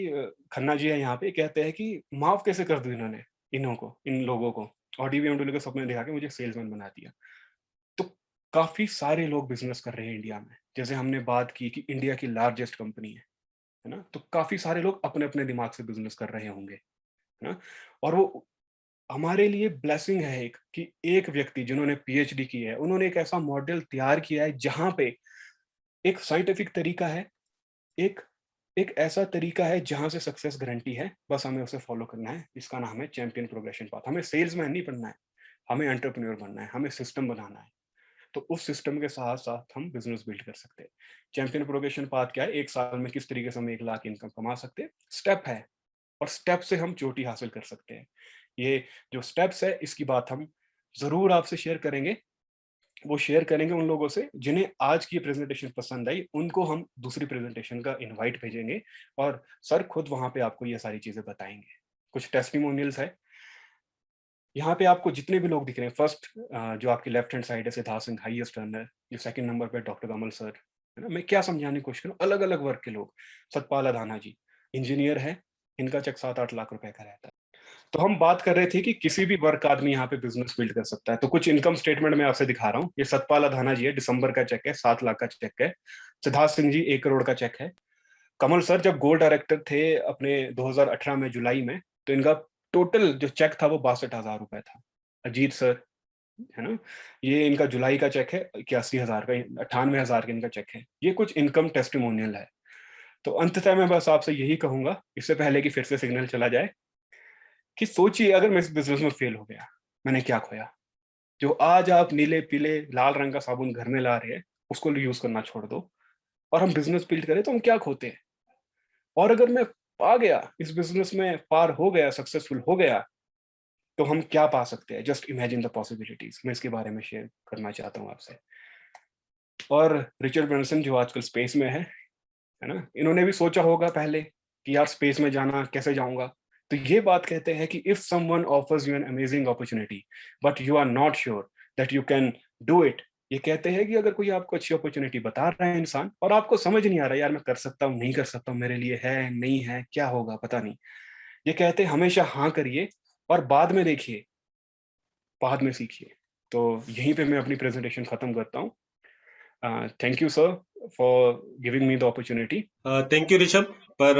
खन्ना जी है यहाँ पे, कहते हैं कि माफ कैसे कर दूं इन्होंने, इन लोगों को, ऑडी बीएमडब्ल्यू के सपने दिखा के मुझे सेल्समैन बना दिया। तो काफी सारे लोग बिजनेस कर रहे हैं इंडिया में। जैसे हमने बात की कि इंडिया की लार्जेस्ट कंपनी है ना, तो काफी सारे लोग अपने अपने दिमाग से बिजनेस कर रहे होंगे, है ना। और वो हमारे लिए ब्लेसिंग है एक, कि एक व्यक्ति जिन्होंने पीएचडी की है, उन्होंने एक ऐसा मॉडल तैयार किया है जहां पे एक साइंटिफिक तरीका है, एक एक ऐसा तरीका है जहां से सक्सेस गारंटी है। बस हमें उसे फॉलो करना है। इसका नाम है चैंपियन प्रोग्रेशन पाथ। हमें सेल्समैन नहीं बनना है, हमें एंटरप्रेन्योर बनना है, हमें सिस्टम बनाना है। तो उस सिस्टम के साथ साथ हम बिजनेस बिल्ड कर सकते हैं। चैंपियन प्रोग्रेशन पाथ क्या है, एक साल में किस तरीके से हम 1 लाख इनकम कमा सकते हैं, स्टेप है। और स्टेप से हम चोटी हासिल कर सकते हैं। ये जो स्टेप्स है, इसकी बात हम जरूर आपसे शेयर करेंगे। वो शेयर करेंगे उन लोगों से जिन्हें आज की प्रेजेंटेशन पसंद आई, उनको हम दूसरी प्रेजेंटेशन का इनवाइट भेजेंगे और सर खुद वहां पे आपको ये सारी चीजें बताएंगे। कुछ टेस्टिमोनियल्स है यहाँ पे, आपको जितने भी लोग दिख रहे हैं। फर्स्ट जो आपकी लेफ्ट हैंड साइड है, सिद्धार्थ सिंह हाईएस्ट अर्नर। जो सेकंड नंबर पे डॉक्टर कमल सर, है ना। मैं क्या समझाने की कोशिश करूँ, अलग अलग वर्ग के लोग। सतपाल अधाना जी इंजीनियर है, इनका चेक 7-8 लाख रुपए का रहता है। तो हम बात कर रहे थे कि किसी भी वर्ग का आदमी यहाँ पे बिजनेस बिल्ड कर सकता है। तो कुछ इनकम स्टेटमेंट मैं आपसे दिखा रहा हूँ। ये सतपाल अधाना जी है, दिसंबर का चेक है, 7 लाख का चेक है। सिद्धार्थ सिंह जी 1 करोड़ का चेक है। कमल सर जब गोल्ड डायरेक्टर थे अपने 2018 में जुलाई में, तो इनका टोटल जो चेक था वो 62,000 रुपए था। अजीत सर, है ना, ये इनका जुलाई का चेक है 81,000 का, 98,000 का इनका चेक है। ये कुछ इनकम टेस्टिमोनियल है। तो अंततः मैं बस आपसे यही कहूंगा, इससे पहले कि फिर से सिग्नल चला जाए, कि सोचिए अगर मैं इस बिजनेस में फेल हो गया, मैंने क्या खोया। जो आज आप नीले पीले लाल रंग का साबुन घर में ला रहे हैं, उसको यूज करना छोड़ दो और हम बिजनेस बिल्ड करें, तो हम क्या खोते हैं। और अगर मैं पा गया, इस बिजनेस में पार हो गया, सक्सेसफुल हो गया, तो हम क्या पा सकते हैं? Just imagine the possibilities. मैं इसके बारे में शेयर करना चाहता हूँ आपसे। और रिचर्ड ब्रांसन जो आजकल स्पेस में है ना, इन्होंने भी सोचा होगा पहले कि यार स्पेस में जाना कैसे जाऊंगा। तो ये बात कहते हैं कि if someone offers you an amazing opportunity but you are not sure that you can do it, ये कहते हैं कि अगर कोई आपको अच्छी अपॉर्चुनिटी बता रहा है इंसान और आपको समझ नहीं आ रहा यार मैं कर सकता हूँ नहीं कर सकता हूँ, मेरे लिए है नहीं है, क्या होगा पता नहीं, ये कहते हैं हमेशा हाँ करिए और बाद में देखिए, बाद में सीखिए। तो यहीं पे मैं अपनी प्रेजेंटेशन खत्म करता हूँ। Thank you sir for giving me the opportunity. Thank you Rishabh. पर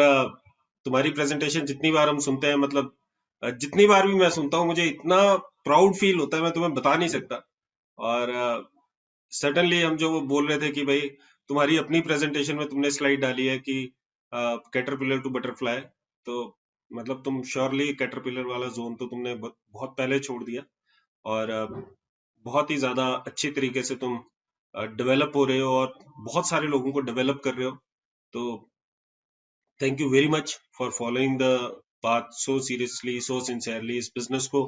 तुम्हारी प्रेजेंटेशन जितनी बार हम सुनते हैं, मतलब जितनी बार भी मैं सुनता हूँ, मुझे इतना प्राउड फील होता है, मैं तुम्हें बता नहीं सकता। और सडनली हम जो वो बोल रहे थे कि भाई तुम्हारी अपनी प्रेजेंटेशन में तुमने स्लाइड डाली है कि कैटरपिलर टू बटरफ्लाई, तो मतलब तुम श्योरली कैटरपिलर वाला जोन तो तुमने बहुत पहले छोड़ दिया और बहुत ही ज्यादा अच्छी तरीके से तुम डेवलप हो रहे हो और बहुत सारे लोगों को डेवलप कर रहे हो। तो thank you very much for following the path so seriously, so sincerely. इस बिजनेस को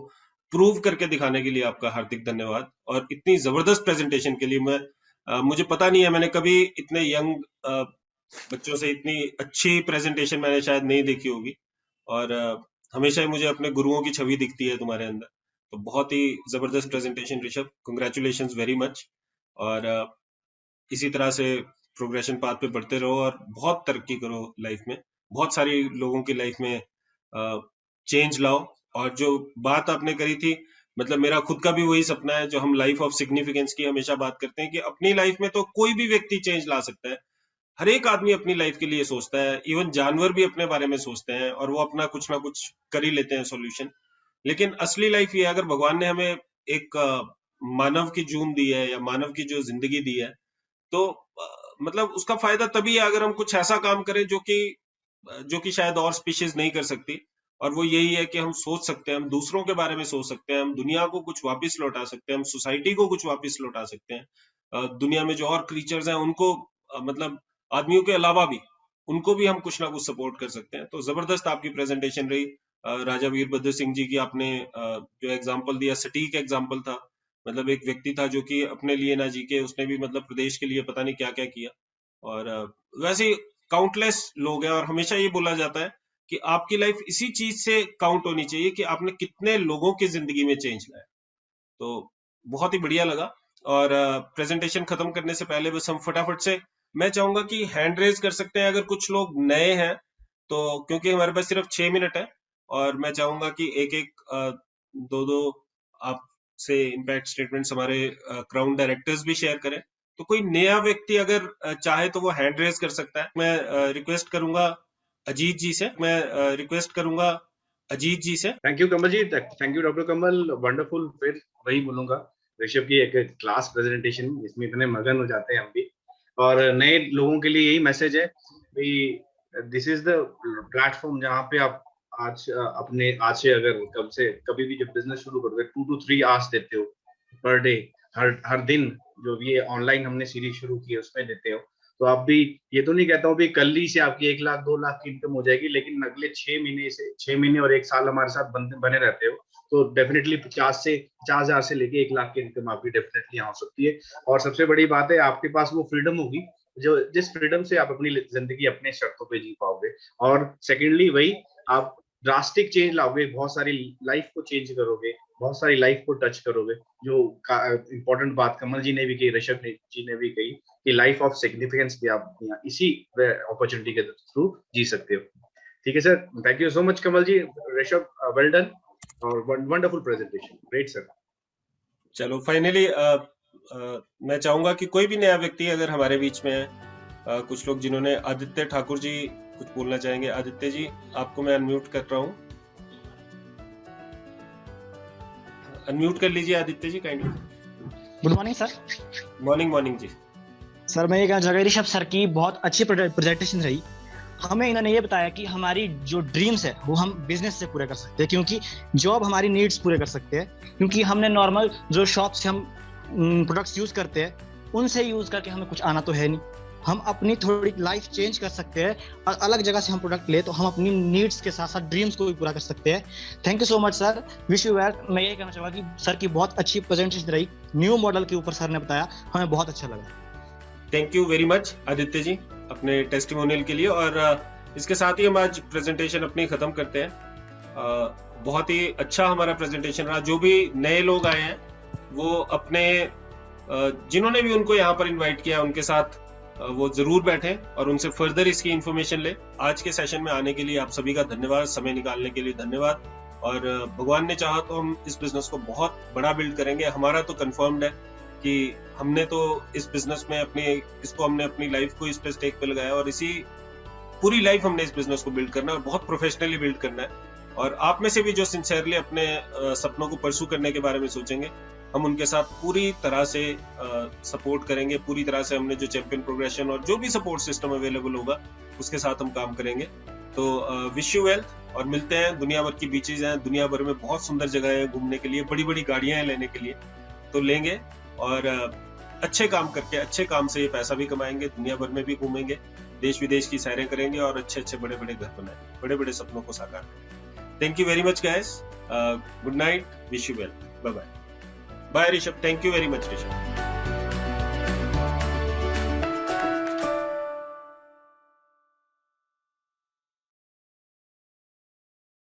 प्रूव करके दिखाने के लिए आपका हार्दिक धन्यवाद। और इतनी जबरदस्त प्रेजेंटेशन के लिए मुझे पता नहीं है, मैंने कभी इतने यंग बच्चों से इतनी अच्छी प्रेजेंटेशन मैंने शायद नहीं देखी होगी। और हमेशा ही मुझे अपने गुरुओं की छवि दिखती है तुम्हारे अंदर। तो बहुत ही जबरदस्त presentation Rishabh, congratulations very much. और इसी तरह से प्रोग्रेशन पाथ पे बढ़ते रहो और बहुत तरक्की करो लाइफ में, बहुत सारी लोगों की लाइफ में चेंज लाओ। और जो बात आपने करी थी, मतलब मेरा खुद का भी वही सपना है, जो हम लाइफ ऑफ सिग्निफिकेंस की हमेशा बात करते हैं कि अपनी लाइफ में तो कोई भी व्यक्ति चेंज ला सकता है। हर एक आदमी अपनी लाइफ के लिए सोचता है, इवन जानवर भी अपने बारे में सोचते हैं और वो अपना कुछ ना कुछ कर ही लेते हैं सॉल्यूशन। लेकिन असली लाइफ ये है, अगर भगवान ने हमें एक मानव की जून दी है या मानव की जो जिंदगी दी है, तो मतलब उसका फायदा तभी है अगर हम कुछ ऐसा काम करें जो कि शायद और स्पीशीज नहीं कर सकती। और वो यही है कि हम सोच सकते हैं, हम दूसरों के बारे में सोच सकते हैं, हम दुनिया को कुछ वापस लौटा सकते हैं, हम सोसाइटी को कुछ वापस लौटा सकते हैं। दुनिया में जो और क्रीचर्स हैं उनको मतलब आदमियों के अलावा भी उनको भी हम कुछ ना कुछ सपोर्ट कर सकते हैं। तो जबरदस्त आपकी प्रेजेंटेशन रही। राजा वीरभद्र सिंह जी की आपने जो एग्जाम्पल दिया, सटीक एग्जाम्पल था। मतलब एक व्यक्ति था जो कि अपने लिए ना जी के उसने भी मतलब प्रदेश के लिए पता नहीं क्या क्या किया। और वैसे काउंटलेस लोग हैं और हमेशा ये बोला जाता है कि आपकी लाइफ इसी चीज से काउंट होनी चाहिए कि आपने कितने लोगों की जिंदगी में चेंज लाया। तो बहुत ही बढ़िया लगा। और प्रेजेंटेशन खत्म करने से पहले बस हम फटाफट से, मैं चाहूंगा कि हैंड रेज कर सकते हैं अगर कुछ लोग नए हैं तो, क्योंकि हमारे पास सिर्फ 6 मिनट है। और मैं चाहूंगा कि एक एक दो आपसे इम्पैक्ट स्टेटमेंट्स हमारे क्राउन डायरेक्टर्स भी शेयर करें। तो कोई नया व्यक्ति अगर चाहे तो वो हैंड रेज कर सकता है। मैं रिक्वेस्ट करूंगा अजीत जी से, thank you Kamal ji, thank you doctor Kamal, wonderful. फिर वही बोलूंगा, ऋषभ की एक क्लास प्रेजेंटेशन, इसमें इतने मगन हो जाते हैं हम भी। और नए लोगों के लिए यही मैसेज है भाई, दिस इज द प्लेटफॉर्म जहाँ पे आप आज से अगर कभी भी जब बिजनेस शुरू करोगे 2 to 3 आवर्स देते हो पर डे, हर दिन जो ये ऑनलाइन हमने सीरीज शुरू की है उसमें देते हो। तो आप भी, ये तो नहीं कहता हूँ भी कल ही से आपकी 1 लाख 2 लाख की इनकम हो जाएगी, लेकिन अगले 6 महीने और 1 साल हमारे साथ बने रहते हो तो डेफिनेटली 50,000 से लेके 1 लाख की इनकम आपकी डेफिनेटली यहाँ हो सकती है। और सबसे बड़ी बात है, आपके पास वो फ्रीडम होगी जिस फ्रीडम से आप अपनी जिंदगी अपने शर्तों पे जी पाओगे। और सेकेंडली वही, आप ड्रास्टिक चेंज लाओगे, बहुत सारी लाइफ को चेंज करोगे, बहुत सारी लाइफ को टच करोगे। जो इंपॉर्टेंट बात कमल जी ने भी कही, ऋषभ जी ने भी कही कि लाइफ ऑफ सिग्निफिकेंस भी आप इसी अपॉर्चुनिटी के थ्रू जी सकते हो। ठीक है sir, thank you so much Kamal ji, Rishabh, well done और वंडरफुल प्रेजेंटेशन, ग्रेट सर। चलो फाइनली मैं चाहूंगा कि कोई भी नया व्यक्ति अगर हमारे बीच में है, कुछ लोग जिन्होंने, आदित्य ठाकुर जी कुछ बोलना चाहेंगे। आदित्य जी, आपको मैं अनम्यूट कर रहा हूँ, अनम्यूट कर लीजिए Aditya ji kindly. Good morning sir. Morning जी। सर मैं ये कहना चाहूँगा, ऋषभ सर की बहुत अच्छी प्रेजेंटेशन रही। हमें इन्होंने ये बताया कि हमारी जो ड्रीम्स है वो हम बिजनेस से पूरे कर सकते हैं, क्योंकि जॉब हमारी नीड्स पूरे कर सकते हैं, क्योंकि हमने नॉर्मल जो शॉप से हम प्रोडक्ट्स यूज करते हैं उनसे यूज करके हमें कुछ आना तो है नहीं। हम अपनी थोड़ी लाइफ चेंज कर सकते हैं और अलग जगह से हम प्रोडक्ट ले तो हम अपनी नीड्स के साथ साथ ड्रीम्स को भी पूरा कर सकते हैं। Thank you so much sir, wish you well. मैं ये कहना चाहूँगा कि सर की बहुत अच्छी प्रेजेंटेशन रही, न्यू मॉडल के ऊपर सर ने बताया, हमें बहुत अच्छा लगा। Thank you very much Aditya ji अपने टेस्टिमोनियल के लिए। और इसके साथ ही हम आज प्रेजेंटेशन अपनी खत्म करते हैं। बहुत ही अच्छा हमारा प्रेजेंटेशन रहा। जो भी नए लोग आए हैं वो अपने जिन्होंने भी उनको यहाँ पर इनवाइट किया उनके साथ वो जरूर बैठे और उनसे फर्दर इसकी इंफॉर्मेशन ले। आज के सेशन में आने के लिए आप सभी का धन्यवाद, समय निकालने के लिए धन्यवाद। और भगवान ने चाहा तो हम इस बिजनेस को बहुत बड़ा बिल्ड करेंगे। हमारा तो कंफर्म्ड है कि हमने तो इस बिजनेस में हमने अपनी लाइफ को इस पे स्टेक पे लगाया और इसी पूरी लाइफ हमने इस बिजनेस को बिल्ड करना है और बहुत प्रोफेशनली बिल्ड करना है। और आप में से भी जो सिंसियरली अपने सपनों को परसू करने के बारे में सोचेंगे, हम उनके साथ पूरी तरह से सपोर्ट करेंगे। पूरी तरह से हमने जो चैंपियन प्रोग्रेशन और जो भी सपोर्ट सिस्टम अवेलेबल होगा उसके साथ हम काम करेंगे। तो विश यू वेल्थ और मिलते हैं। दुनिया भर की बीचेज हैं, दुनिया भर में बहुत सुंदर जगह है घूमने के लिए, बड़ी बड़ी गाड़ियां हैं लेने के लिए, तो लेंगे और अच्छे काम करके अच्छे काम से ये पैसा भी कमाएंगे, दुनिया भर में भी घूमेंगे, देश विदेश की सैरें करेंगे और अच्छे अच्छे बड़े बड़े घर बनाएंगे, बड़े बड़े सपनों को साकार करेंगे। Thank you very much guys. Good night. Wish you well. Bye bye. Bye Rishabh. Thank you very much Rishabh.